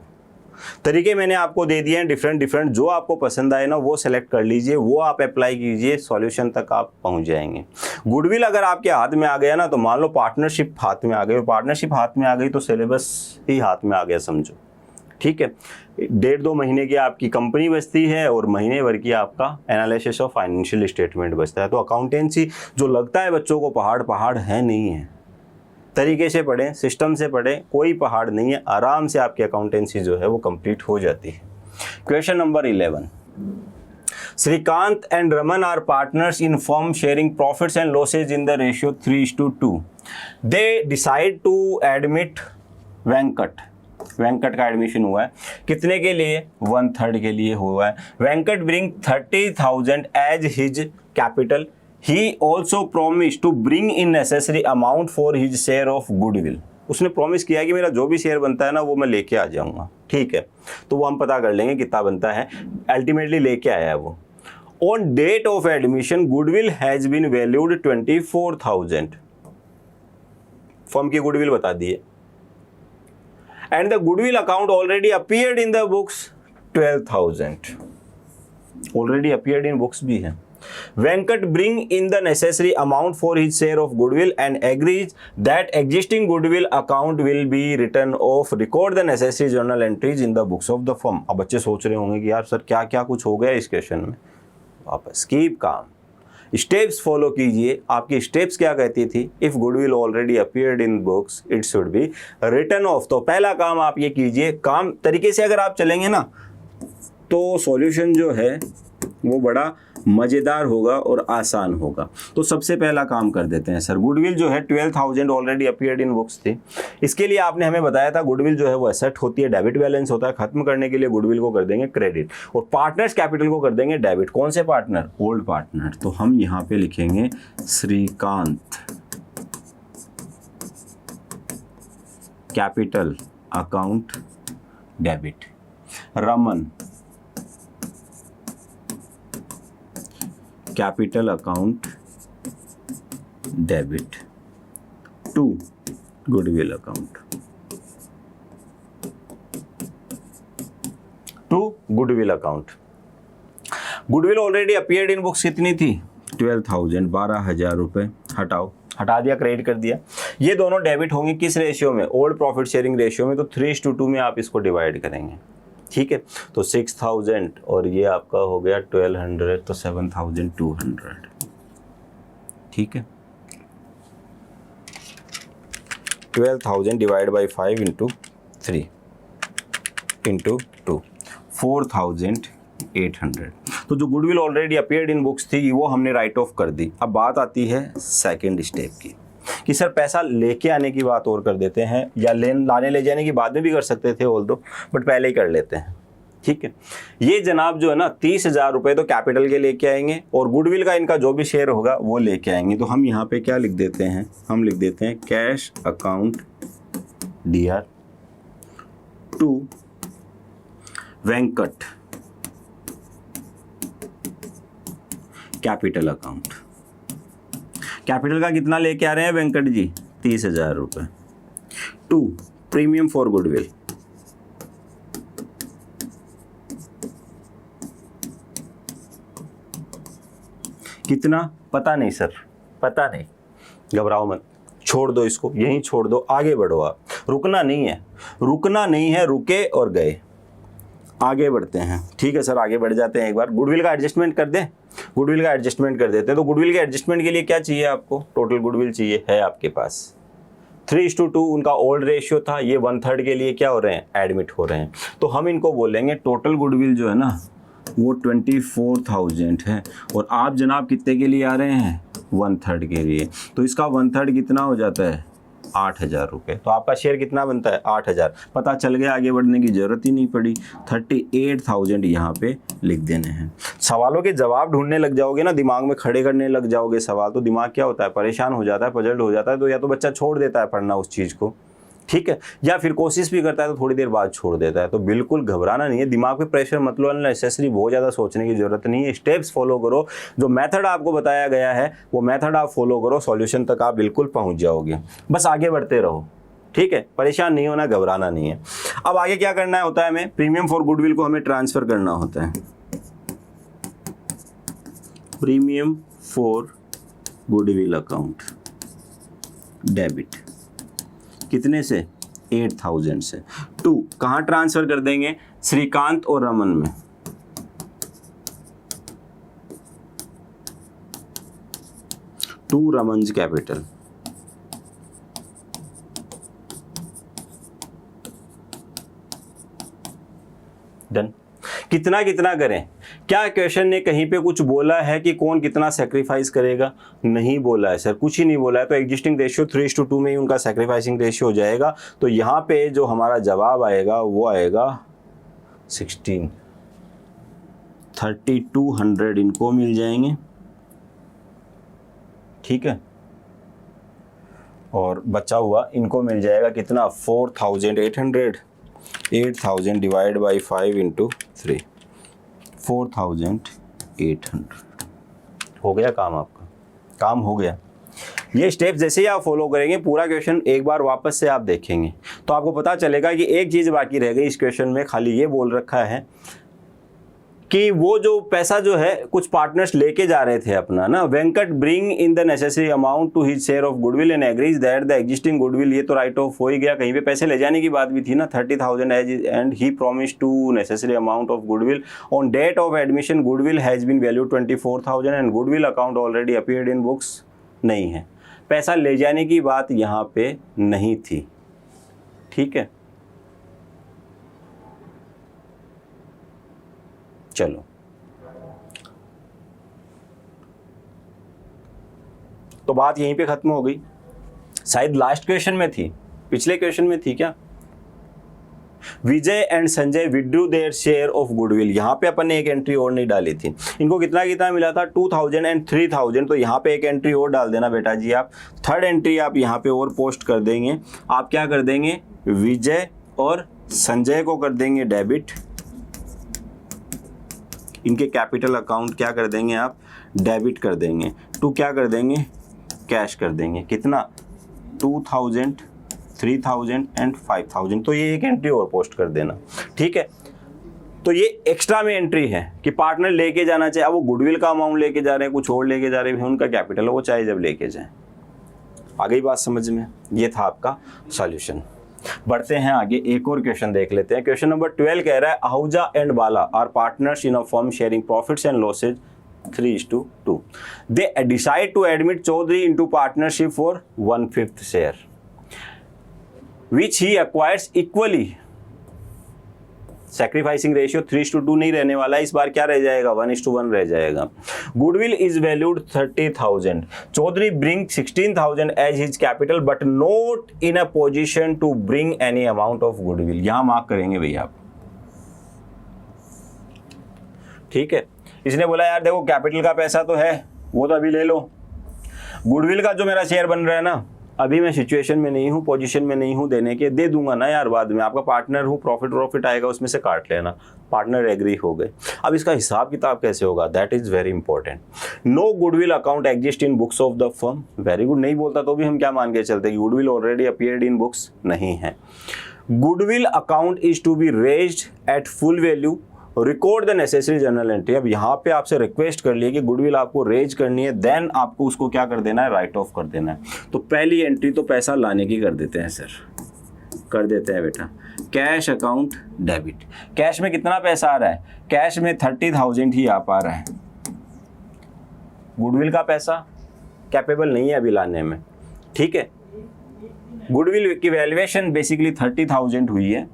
तरीके मैंने आपको दे दिए हैं डिफरेंट, जो आपको पसंद आए ना वो सेलेक्ट कर लीजिए, वो आप अप्लाई कीजिए, सॉल्यूशन तक आप पहुंच जाएंगे। गुडविल अगर आपके हाथ में आ गया ना, तो मान लो पार्टनरशिप हाथ में आ गई, और पार्टनरशिप हाथ में आ गई तो सिलेबस ही हाथ में आ गया समझो। ठीक है, 1.5-2 महीने की आपकी कंपनी बचती है और महीने भर की आपका एनालिसिस ऑफ फाइनेंशियल स्टेटमेंट बचता है। तो अकाउंटेंसी जो लगता है बच्चों को पहाड़ है नहीं है। तरीके से पढ़ें, सिस्टम से पढ़ें, कोई पहाड़ नहीं है, आराम से आपकी अकाउंटेंसी जो है वो कंप्लीट हो जाती है। Question number 11, Shrikant and Raman are partners in firm sharing profits and losses in the ratio 3:2। They decide to admit Venkat का एडमिशन हुआ है, कितने के लिए, 1/3 के लिए हुआ है। Venkat bring 30,000 as his capital, he also promised to bring in necessary amount for his share of goodwill। उसने प्रॉमिस किया कि मेरा जो भी शेयर बनता है ना वो मैं लेके आ जाऊंगा। ठीक है, तो वो हम पता कर लेंगे कितना बनता है। अल्टीमेटली लेके आया है वो। On date of admission goodwill has been valued 24,000, firm की गुडविल बता दिए। And the goodwill account already appeared in the books 12,000, already appeared in books भी है। Venkat bring in the necessary amount for his share of goodwill and agrees that existing goodwill account will be written off, record the necessary journal entries in the books of the firm। अब बच्चे सोच रहे होंगे कि यार सर क्या क्या कुछ हो गया इस क्वेश्चन में। वापस कीप काम, स्टेप्स फॉलो कीजिए। आपकी स्टेप्स क्या कहती थी, if goodwill already appeared in books it should be written off. तो पहला काम आप ये कीजिए, काम तरीके से अगर आप चलेंगे ना तो सॉल्यूशन जो है वो बड़ा मज़ेदार होगा और आसान होगा। तो सबसे पहला काम कर देते हैं सर, गुडविल जो है 12,000 ऑलरेडी अपीयर्ड इन बुक्स थी। इसके लिए आपने हमें बताया था गुडविल जो है वो एसेट होती है, डेबिट बैलेंस होता है। खत्म करने के लिए गुडविल को कर देंगे क्रेडिट और पार्टनर्स कैपिटल को कर देंगे डेबिट। कौन से पार्टनर, ओल्ड पार्टनर। तो हम यहाँ पे लिखेंगे Shrikant capital account debit, Raman capital account debit to goodwill account, to goodwill account. Goodwill already appeared in books कितनी थी, 12,000, 12,000 रुपए। हटा दिया, क्रेडिट कर दिया। ये दोनों डेबिट होंगे किस रेशियो में, ओल्ड प्रॉफिट शेयरिंग रेशियो में। तो 3:2 में आप इसको डिवाइड करेंगे। ठीक है, तो 6,000 और ये आपका हो गया 1,200, तो 7,200। ठीक है, 12,000 डिवाइड बाई 5 इंटू 3 इंटू 2, 4,800। तो जो goodwill already appeared in books थी वो हमने राइट ऑफ कर दी। अब बात आती है सेकेंड स्टेप की कि सर पैसा लेके आने की बात और कर देते हैं, या लाने ले जाने की बाद में भी कर सकते थे ऑल दो, बट पहले ही कर लेते हैं। ठीक है, ये जनाब जो है ना 30,000 रुपये तो कैपिटल के लेके आएंगे और गुडविल का इनका जो भी शेयर होगा वो लेके आएंगे। तो हम यहाँ पे क्या लिख देते हैं, हम लिख देते हैं cash account DR to Venkat capital account. Capital का कितना लेके आ रहे हैं वेंकट जी, 30,000 रुपये, टू प्रीमियम फॉर गुडविल, कितना पता नहीं सर, पता नहीं, घबराओ मत, छोड़ दो इसको, यहीं छोड़ दो, आगे बढ़ो आप, रुकना नहीं है, रुकना नहीं है, रुके और गए, आगे बढ़ते हैं। ठीक है सर, आगे बढ़ जाते हैं। एक बार गुडविल का एडजस्टमेंट कर दें, गुडविल का एडजस्टमेंट कर देते हैं। तो गुडविल के एडजस्टमेंट के लिए क्या चाहिए आपको, टोटल गुडविल चाहिए, है आपके पास 3:2 उनका ओल्ड रेशियो था, ये 1/3 के लिए क्या हो रहे हैं, एडमिट हो रहे हैं। तो हम इनको बोलेंगे टोटल गुडविल जो है ना वो 24,000 है, और आप जनाब कितने के लिए आ रहे हैं, 1/3 के लिए, तो इसका 1/3 कितना हो जाता है, 8,000 रुपये। तो आपका शेयर कितना बनता है, 8,000। पता चल गया, आगे बढ़ने की ज़रूरत ही नहीं पड़ी। 38,000 यहाँ पे लिख देने हैं। सवालों के जवाब ढूंढने लग जाओगे ना, दिमाग में खड़े करने लग जाओगे सवाल, तो दिमाग क्या होता है, परेशान हो जाता है, पजल्ड हो जाता है। तो या तो बच्चा छोड़ देता है पढ़ना उस चीज़ को, ठीक है, या फिर कोशिश भी करता है तो थोड़ी देर बाद छोड़ देता है। तो बिल्कुल घबराना नहीं है, दिमाग पे प्रेशर मत लो, अननेसेसरी बहुत ज़्यादा सोचने की ज़रूरत नहीं है। स्टेप्स फॉलो करो, जो मेथड आपको बताया गया है वो मेथड आप फॉलो करो, सॉल्यूशन तक आप बिल्कुल पहुंच जाओगे। बस आगे बढ़ते रहो, ठीक है, परेशान नहीं होना, घबराना नहीं है। अब आगे क्या करना होता है हमें, प्रीमियम फॉर गुडविल को हमें ट्रांसफ़र करना होता है। Premium for goodwill account debit, कितने से, 8,000 से। 2 कहाँ ट्रांसफर कर देंगे, श्रीकांत और रमन में। To Raman's capital, done. कितना कितना करें, क्या क्वेश्चन ने कहीं पे कुछ बोला है कि कौन कितना सेक्रीफाइस करेगा, नहीं बोला है सर, कुछ ही नहीं बोला है। तो एग्जिस्टिंग रेशियो 3:2 में ही उनका सेक्रीफाइसिंग रेशियो हो जाएगा। तो यहाँ पे जो हमारा जवाब आएगा वो आएगा 16, 3200 इनको मिल जाएंगे, ठीक है, और बचा हुआ इनको मिल जाएगा कितना, 4,800। 8,000 डिवाइड बाई 5 इंटू 3, 4,800। हो गया काम, आपका काम हो गया। ये स्टेप जैसे ही आप फॉलो करेंगे, पूरा क्वेश्चन एक बार वापस से आप देखेंगे तो आपको पता चलेगा कि एक चीज़ बाकी रह गई इस क्वेश्चन में, खाली ये बोल रखा है कि वो जो पैसा जो है कुछ पार्टनर्स लेके जा रहे थे अपना ना, Venkat bring in the necessary amount to his share of goodwill and agrees that the existing goodwill, ये तो राइट ऑफ हो ही गया, कहीं पे पैसे ले जाने की बात भी थी ना, 30,000 as and he promise to necessary amount of goodwill on date of admission goodwill has been value 24,000 and goodwill account already appeared in books, नहीं है, पैसा ले जाने की बात यहाँ पे नहीं थी, ठीक है। चलो तो बात यहीं पे खत्म हो गई, शायद लास्ट क्वेश्चन में थी, पिछले क्वेश्चन में थी क्या, Vijay and Sanjay withdrew their share of goodwill, यहाँ पे अपन ने एक एंट्री और नहीं डाली थी। इनको कितना कितना मिला था, 2,000 एंड 3,000, तो यहाँ पे एक एंट्री और डाल देना बेटा जी आप, थर्ड एंट्री आप यहाँ पे और पोस्ट कर देंगे। आप क्या कर देंगे, विजय और संजय को कर देंगे डेबिट, इनके कैपिटल अकाउंट क्या कर देंगे आप, डेबिट कर देंगे। 2 क्या कर देंगे, कैश कर देंगे, कितना, 2,000, 3,000 एंड 5,000, तो ये एक एंट्री और पोस्ट कर देना, ठीक है। तो ये एक्स्ट्रा में एंट्री है कि पार्टनर लेके जाना चाहिए, अब वो गुडविल का अमाउंट लेके जा रहे हैं, कुछ और लेके जा रहे हैं, उनका कैपिटल है, वो चाहे जब लेके जाएं। आ गई बात समझ में, ये था आपका सॉल्यूशन। बढ़ते हैं आगे, एक और क्वेश्चन देख लेते हैं। क्वेश्चन नंबर 12 कह रहा है, Ahuja and Bala are partners in a firm sharing profits and losses 3:2. They decide to admit Chaudhary into partnership for 1/5 share, which he acquires equally. Sacrificing ratio 3:2 नहीं रहने वाला है, इस बार क्या रह जाएगा, 1:1 रह जाएगा। Goodwill is valued 30,000, Chaudhary bring 16,000 as his capital but not in a position to bring any amount of goodwill, यहां मार्क करेंगे भैया आप, ठीक है। इसने बोला यार देखो कैपिटल का पैसा तो है, वो तो अभी ले लो, गुडविल का जो मेरा शेयर बन रहा है ना, अभी मैं सिचुएशन में नहीं हूँ, पोजीशन में नहीं हूँ देने के, दे दूंगा ना यार बाद में, आपका पार्टनर हूँ, प्रॉफिट आएगा उसमें से काट लेना। पार्टनर एग्री हो गए। अब इसका हिसाब किताब कैसे होगा, that is very important. No goodwill account exist in books of the firm, very good, नहीं बोलता तो भी हम क्या मान के चलते, goodwill already appeared in books नहीं है। Goodwill account is to be raised at full value, record the necessary journal entry. अब यहाँ पे आपसे रिक्वेस्ट कर लिए कि गुडविल आपको रेज करनी है, देन आपको उसको क्या कर देना है, राइट ऑफ कर देना है। तो पहली एंट्री तो पैसा लाने की कर देते हैं सर, कर देते हैं बेटा, कैश अकाउंट डेबिट। कैश में कितना पैसा आ रहा है, कैश में 30,000 ही आ पा रहा है, गुडविल का पैसा कैपेबल नहीं है अभी लाने में, ठीक है। गुडविल की वैल्यूएशन बेसिकली 30,000 हुई है,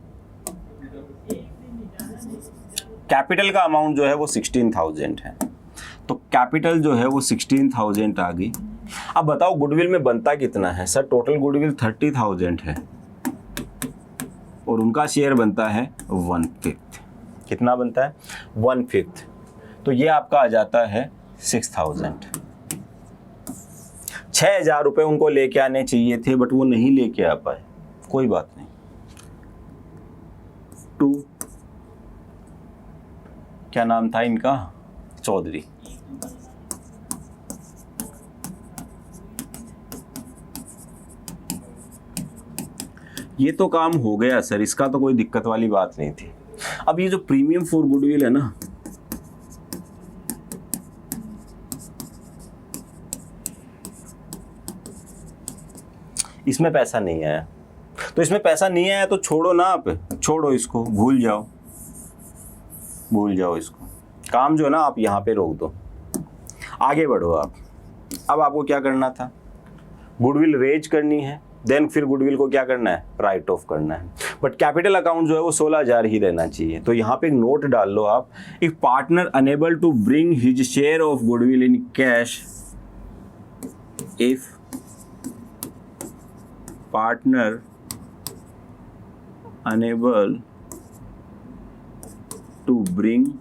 कैपिटल का अमाउंट जो है वो 16,000 है, तो कैपिटल जो है वो 16,000 आ गई। अब बताओ गुडविल में बनता कितना है सर? टोटल गुडविल 30,000 है और उनका शेयर बनता है 1/5। कितना बनता है? 1/5। तो ये आपका आ जाता है 6,000। 6,000 रुपये उनको लेके आने चाहिए थे बट वो नहीं लेके आ पाए, कोई बात नहीं। 2 क्या नाम था इनका? चौधरी। ये तो काम हो गया सर, इसका तो कोई दिक्कत वाली बात नहीं थी। अब ये जो प्रीमियम फॉर गुडविल है ना, इसमें पैसा नहीं आया, तो इसमें पैसा नहीं आया तो छोड़ो ना, आप छोड़ो इसको, भूल जाओ इसको, काम जो है ना आप यहाँ पे रोक दो, आगे बढ़ो आप। अब आपको क्या करना था? गुडविल रेज करनी है, देन फिर गुडविल को क्या करना है? राइट ऑफ करना है। बट कैपिटल अकाउंट जो है वो 16,000 ही रहना चाहिए। तो यहाँ पे एक नोट डाल लो आप, if partner unable to bring his share of goodwill in cash, if partner unable to bring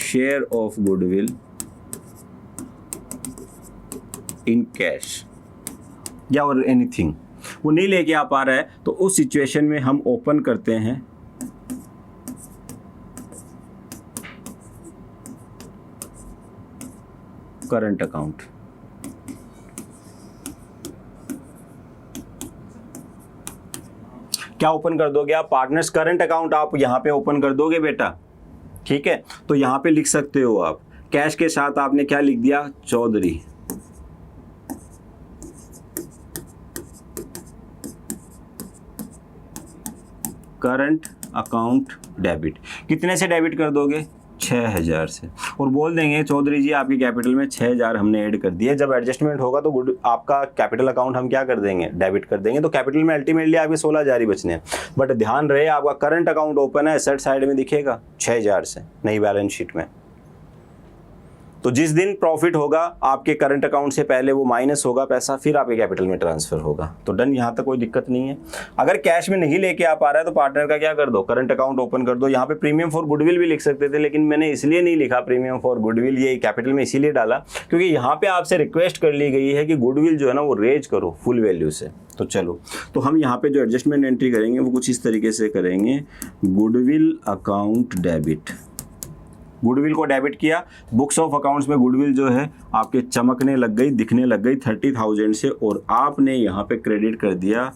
share of goodwill in cash या और एनीथिंग, वो नहीं लेके आ पा रहा है, तो उस सिचुएशन में हम ओपन करते हैं करंट अकाउंट। क्या ओपन कर दोगे आप? पार्टनर्स करंट अकाउंट आप यहां पे ओपन कर दोगे बेटा, ठीक है। तो यहां पे लिख सकते हो आप, कैश के साथ आपने क्या लिख दिया? चौधरी। Current account debit. कितने से डेबिट कर दोगे? 6,000 से, और बोल देंगे चौधरी जी आपकी कैपिटल में 6,000 हमने ऐड कर दिए, जब एडजस्टमेंट होगा तो आपका कैपिटल अकाउंट हम क्या कर देंगे? डेबिट कर देंगे। तो कैपिटल में अल्टीमेटली आपके 16,000 ही बचने हैं। बट ध्यान रहे आपका करंट अकाउंट ओपन है, एसेट साइड में दिखेगा 6,000 से, नई बैलेंस शीट में। तो जिस दिन प्रॉफिट होगा आपके करंट अकाउंट से पहले वो माइनस होगा पैसा, फिर आपके कैपिटल में ट्रांसफर होगा। तो डन, यहाँ तक कोई दिक्कत नहीं है। अगर कैश में नहीं लेके आ पा रहा है तो पार्टनर का क्या कर दो? करंट अकाउंट ओपन कर दो। यहाँ पे प्रीमियम फॉर गुडविल भी लिख सकते थे, लेकिन मैंने इसलिए नहीं लिखा प्रीमियम फॉर गुडविल, ये कैपिटल में इसीलिए डाला क्योंकि यहाँ पे आपसे रिक्वेस्ट कर ली गई है कि गुडविल जो है ना वो रेज करो फुल वैल्यू से। तो चलो, तो हम यहाँ पे जो एडजस्टमेंट एंट्री करेंगे वो कुछ इस तरीके से करेंगे, गुडविल अकाउंट डेबिट। गुडविल को डेबिट किया, बुक्स ऑफ अकाउंट्स में गुडविल जो है आपके चमकने लग गई, दिखने लग गई 30,000 से, और आपने यहाँ पे क्रेडिट कर दिया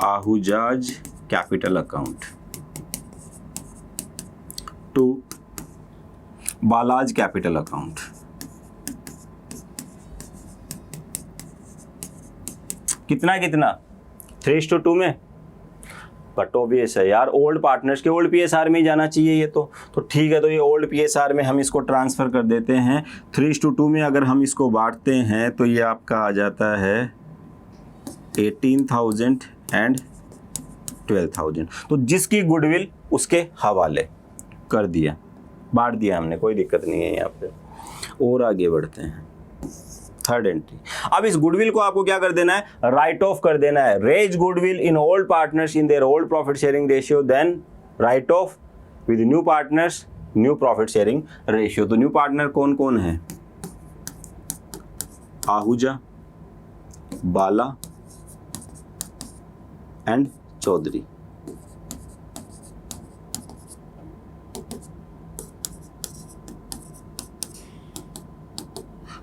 Ahuja's capital account to Bala's capital account. कितना 3:2 में? बट ऑब्वियस है यार, ओल्ड पार्टनर्स के ओल्ड पीएसआर में ही जाना चाहिए ये तो ठीक है। तो ये ओल्ड पीएसआर में हम इसको ट्रांसफ़र कर देते हैं। 3:2 में अगर हम इसको बांटते हैं तो ये आपका आ जाता है 18,000 एंड 12,000। तो जिसकी गुडविल उसके हवाले कर दिया, बांट दिया हमने, कोई दिक्कत नहीं है यहाँ पे। और आगे बढ़ते हैं, थर्ड एंट्री। अब इस गुडविल को आपको क्या कर देना है? राइट ऑफ कर देना है। Raise goodwill in old partners in their old profit sharing ratio, then write off with new partners new profit sharing ratio. तो न्यू पार्टनर कौन कौन है? आहूजा, बाला एंड चौधरी।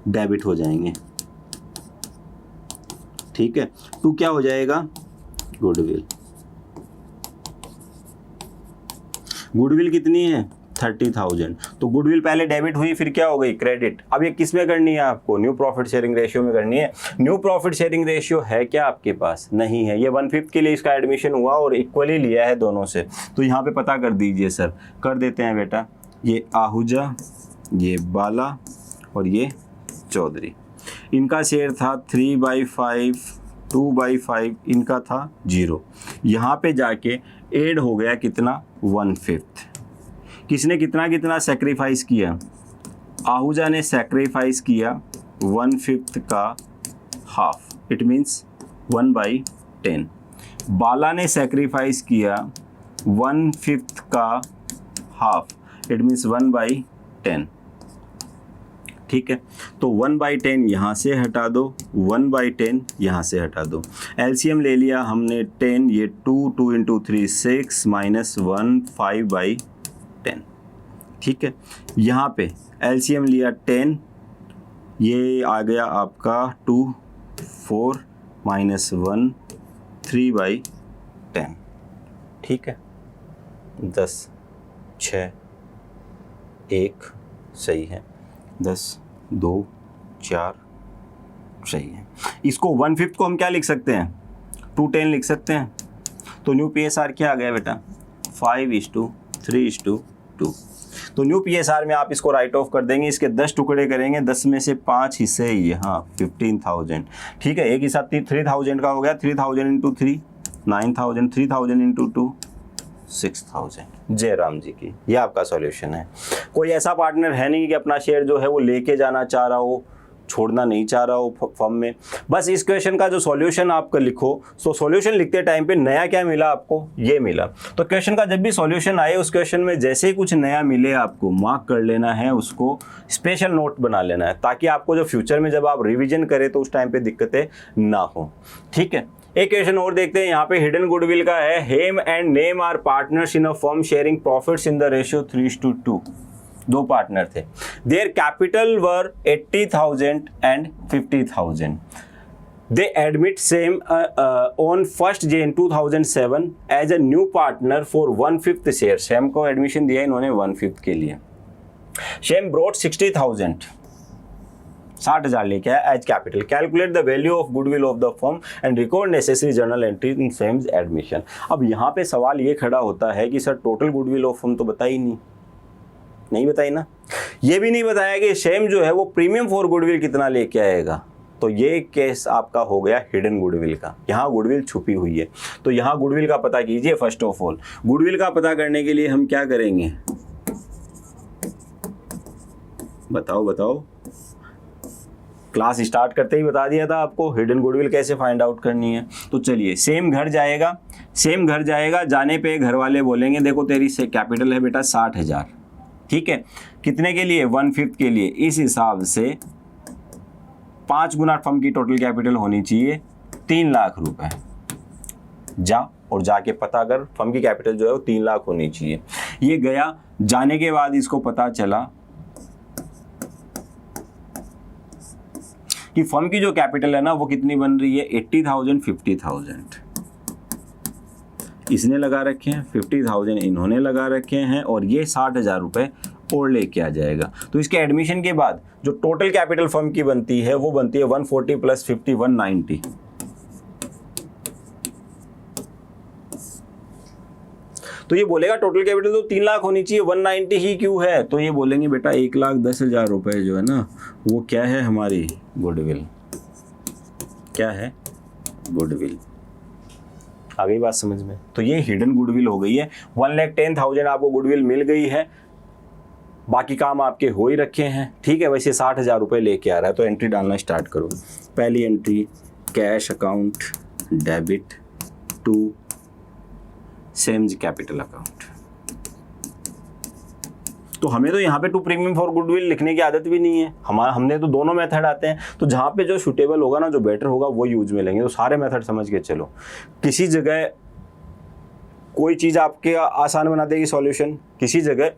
डेबिट हो जाएंगे, ठीक है। टू क्या हो जाएगा? गुडविल। गुडविल कितनी है? 30,000। तो गुडविल पहले डेबिट हुई, फिर क्या हो गई? क्रेडिट। अब ये किस में करनी है आपको? न्यू प्रॉफिट शेयरिंग रेशियो में करनी है। न्यू प्रॉफिट शेयरिंग रेशियो है क्या आपके पास? नहीं है। ये 1/5 के लिए इसका एडमिशन हुआ और इक्वली लिया है दोनों से, तो यहाँ पे पता कर दीजिए सर। कर देते हैं बेटा, ये आहूजा, ये बाला और ये चौधरी। इनका शेयर था 3/5, 2/5, इनका था 0। यहाँ पे जाके ऐड हो गया कितना 1/5। किसने कितना कितना सेक्रीफाइस किया? आहूजा ने सेक्रीफाइस किया 1/5 का हाफ, इट मीन्स 1/10। बाला ने सेक्रीफाइस किया 1/5 का हाफ, इट मीन्स 1/10। ठीक है, तो 1/10 यहाँ से हटा दो, 1/10 यहाँ से हटा दो। एलसीएम ले लिया हमने 10, ये 2 इंटू 3 6 माइनस 1 5/10। ठीक है, यहाँ पे एलसीएम लिया 10, ये आ गया आपका 2 4 माइनस 1 3/10। ठीक है, 10 6 1 सही है, 10 2 4 सही है। इसको 1/5 को हम क्या लिख सकते हैं? 210 लिख सकते हैं। तो न्यू पीएसआर क्या आ गया बेटा? 5:3:2। तो न्यू पीएसआर में आप इसको राइट ऑफ कर देंगे, इसके 10 टुकड़े करेंगे, 10 में से 5 हिस्से यहाँ 15,000। ठीक है, एक हिस्सा 3,000 का हो गया, 3,000 इंटू 3 9,000, 3,000 इंटू 2 6,000। जय राम जी की। ये आपका सॉल्यूशन है। कोई ऐसा पार्टनर है नहीं कि अपना शेयर जो है वो लेके जाना चाह रहा हो, छोड़ना नहीं चाह रहा हो फर्म में। बस इस क्वेश्चन का जो सॉल्यूशन आपका लिखो, सो सॉल्यूशन लिखते टाइम पे नया क्या मिला आपको? ये मिला। तो क्वेश्चन का जब भी सॉल्यूशन आए, उस क्वेश्चन में जैसे ही कुछ नया मिले आपको मार्क कर लेना है, उसको स्पेशल नोट बना लेना है, ताकि आपको जो फ्यूचर में जब आप रिविजन करें तो उस टाइम पे दिक्कतें ना हो। ठीक है, एक क्वेश्चन और देखते हैं। यहाँ पे हिडन गुडविल का है, Hem and Nem are partners in a firm sharing profits in the ratio 3:2। दो पार्टनर थे। Their capital were 80,000 and 50,000। They admit Sem on 1 Jan 2007 as a new partner for 1/5 share. Sem को एडमिशन दिया इन्होंने 1/5 के लिए। सेम ब्रॉट 60,000 60,000 लेके आया as capital. Calculate the value of goodwill of the firm and record necessary journal entry in Sam's admission. अब यहाँ पे सवाल ये खड़ा होता है कि sir total goodwill of firm तो बताई नहीं बताई ना। ये भी नहीं बताया कि शेम जो है वो प्रीमियम फॉर गुडविल कितना लेके आएगा। तो ये केस आपका हो गया हिडन गुडविल का। यहाँ गुडविल छुपी हुई है, तो यहाँ गुडविल का पता कीजिए। फर्स्ट ऑफ ऑल गुडविल का पता करने के लिए हम क्या करेंगे? बताओ। क्लास स्टार्ट करते ही बता दिया था आपको हिडन गुडविल कैसे फाइंड आउट करनी है। तो चलिए, सेम घर जाएगा। जाने पे घर वाले बोलेंगे देखो तेरी से कैपिटल है बेटा 60,000। ठीक है, कितने के लिए? 1/5 के लिए। इस हिसाब से 5 गुना फर्म की टोटल कैपिटल होनी चाहिए 3 लाख रुपए। जाके पता कर, फर्म की कैपिटल जो है वो 3 लाख होनी चाहिए। ये गया, जाने के बाद इसको पता चला कि फर्म की जो कैपिटल है ना वो कितनी बन रही है? 80,000 50,000 इसने लगा रखे हैं, 50,000 इन्होंने लगा रखे हैं, और ये 60,000 रुपए और लेके आ जाएगा। तो इसके एडमिशन के बाद जो टोटल कैपिटल फर्म की बनती है वो बनती है 140 + 50 190। तो ये बोलेगा टोटल कैपिटल तो 3 लाख होनी चाहिए, 190 ही क्यों है? तो ये बोलेंगे बेटा 1,10,000 रुपए जो है ना वो क्या है? हमारी गुडविल। क्या है? गुडविल। आ गई बात समझ में? तो ये हिडन गुडविल हो गई है। 1,10,000 आपको गुडविल मिल गई है, बाकी काम आपके हो ही रखे हैं। ठीक है, वैसे 60,000 रुपये लेके आ रहा है, तो एंट्री डालना स्टार्ट करो। पहली entry cash account debit to Sam's capital account. तो हमें तो यहाँ पे टू प्रीमियम फॉर गुडविल लिखने की आदत भी नहीं है। हमने तो दोनों मेथड आते हैं, तो जहाँ पे जो सूटेबल होगा ना, जो बेटर होगा वो यूज में लेंगे। तो सारे मेथड समझ के चलो। किसी जगह कोई चीज़ आपके आसान बना देगी सॉल्यूशन, किसी जगह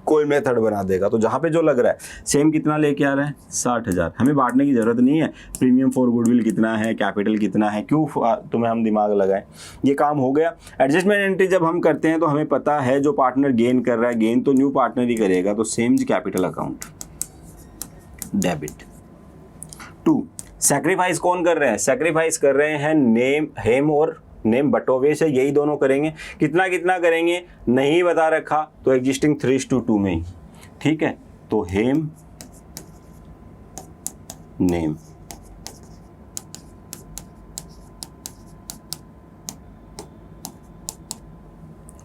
कोई मेथड बना देगा। तो जहाँ पे जो लग रहा है, सेम कितना लेके आ रहा है? 60,000। हमें बांटने की ज़रूरत नहीं है, प्रीमियम फॉर गुडविल कितना है, कैपिटल कितना है, क्यों तुम्हें हम दिमाग लगाएं। ये काम हो गया। एडजस्टमेंट एंट्री जब हम करते हैं तो हमें पता है जो पार्टनर गेन कर रहा है, गेन तो न्यू पार्टनर ही करेगा। तो Sam's capital account debit to sacrifice कौन कर रहे हैं? सैक्रिफाइस कर रहे हैं नेम, हेम और नेम बटोवे से, यही दोनों करेंगे। कितना करेंगे नहीं बता रखा, तो एग्जिस्टिंग 3:2 में ही। ठीक है, तो हेम नेम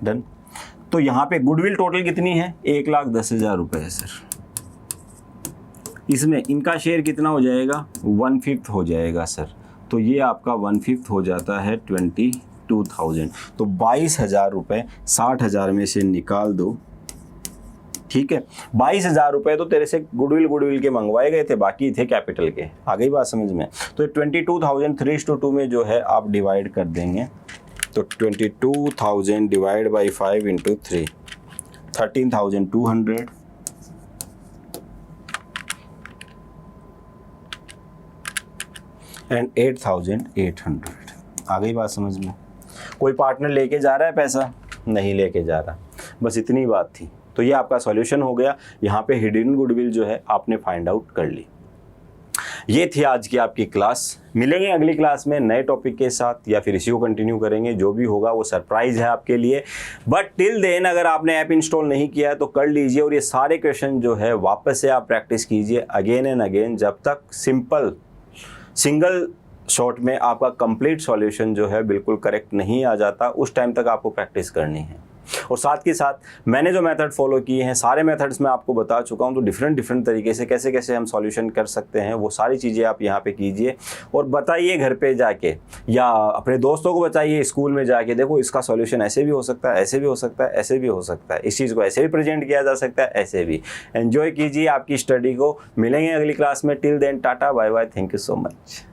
डन। तो यहाँ पे गुडविल टोटल कितनी है, 1,10,000 रुपये है सर। इसमें इनका शेयर कितना हो जाएगा, 1/5 हो जाएगा सर। तो ये आपका 1/5 हो जाता है 22,000। तो 22,000 रुपये 60,000 में से निकाल दो, ठीक है। 22,000 रुपये तो तेरे से गुडविल के मंगवाए गए थे, बाकी थे कैपिटल के। आ गई बात समझ में। तो 22,000 3:2 में जो है आप डिवाइड कर देंगे। तो 22,000 डिवाइड बाई 5 इंटू 3, 13,200 एंड 8,800। आ गई बात समझ में। कोई पार्टनर लेके जा रहा है पैसा, नहीं लेके जा रहा, बस इतनी बात थी। तो ये आपका सॉल्यूशन हो गया। यहाँ पे हिडन गुडविल जो है आपने फाइंड आउट कर ली। ये थी आज की आपकी क्लास। मिलेंगे अगली क्लास में नए टॉपिक के साथ, या फिर इसी को कंटिन्यू करेंगे। जो भी होगा वो सरप्राइज है आपके लिए। बट टिल देन अगर आपने ऐप इंस्टॉल नहीं किया है तो कर लीजिए, और ये सारे क्वेश्चन जो है वापस से आप प्रैक्टिस कीजिए अगेन एंड अगेन, जब तक सिंगल शॉट में आपका कंप्लीट सॉल्यूशन जो है बिल्कुल करेक्ट नहीं आ जाता, उस टाइम तक आपको प्रैक्टिस करनी है। और साथ के साथ मैंने जो मेथड फॉलो किए हैं, सारे मेथड्स मैं आपको बता चुका हूं। तो डिफरेंट तरीके से कैसे कैसे हम सॉल्यूशन कर सकते हैं, वो सारी चीज़ें आप यहाँ पे कीजिए और बताइए घर पे जाके, या अपने दोस्तों को बताइए स्कूल में जाके, देखो इसका सॉल्यूशन ऐसे भी हो सकता है, ऐसे भी हो सकता है, ऐसे भी हो सकता है, इस चीज़ को ऐसे भी प्रेजेंट किया जा सकता है, ऐसे भी। एंजॉय कीजिए आपकी स्टडी को। मिलेंगे अगली क्लास में। Till then tata bye bye, thank you so much.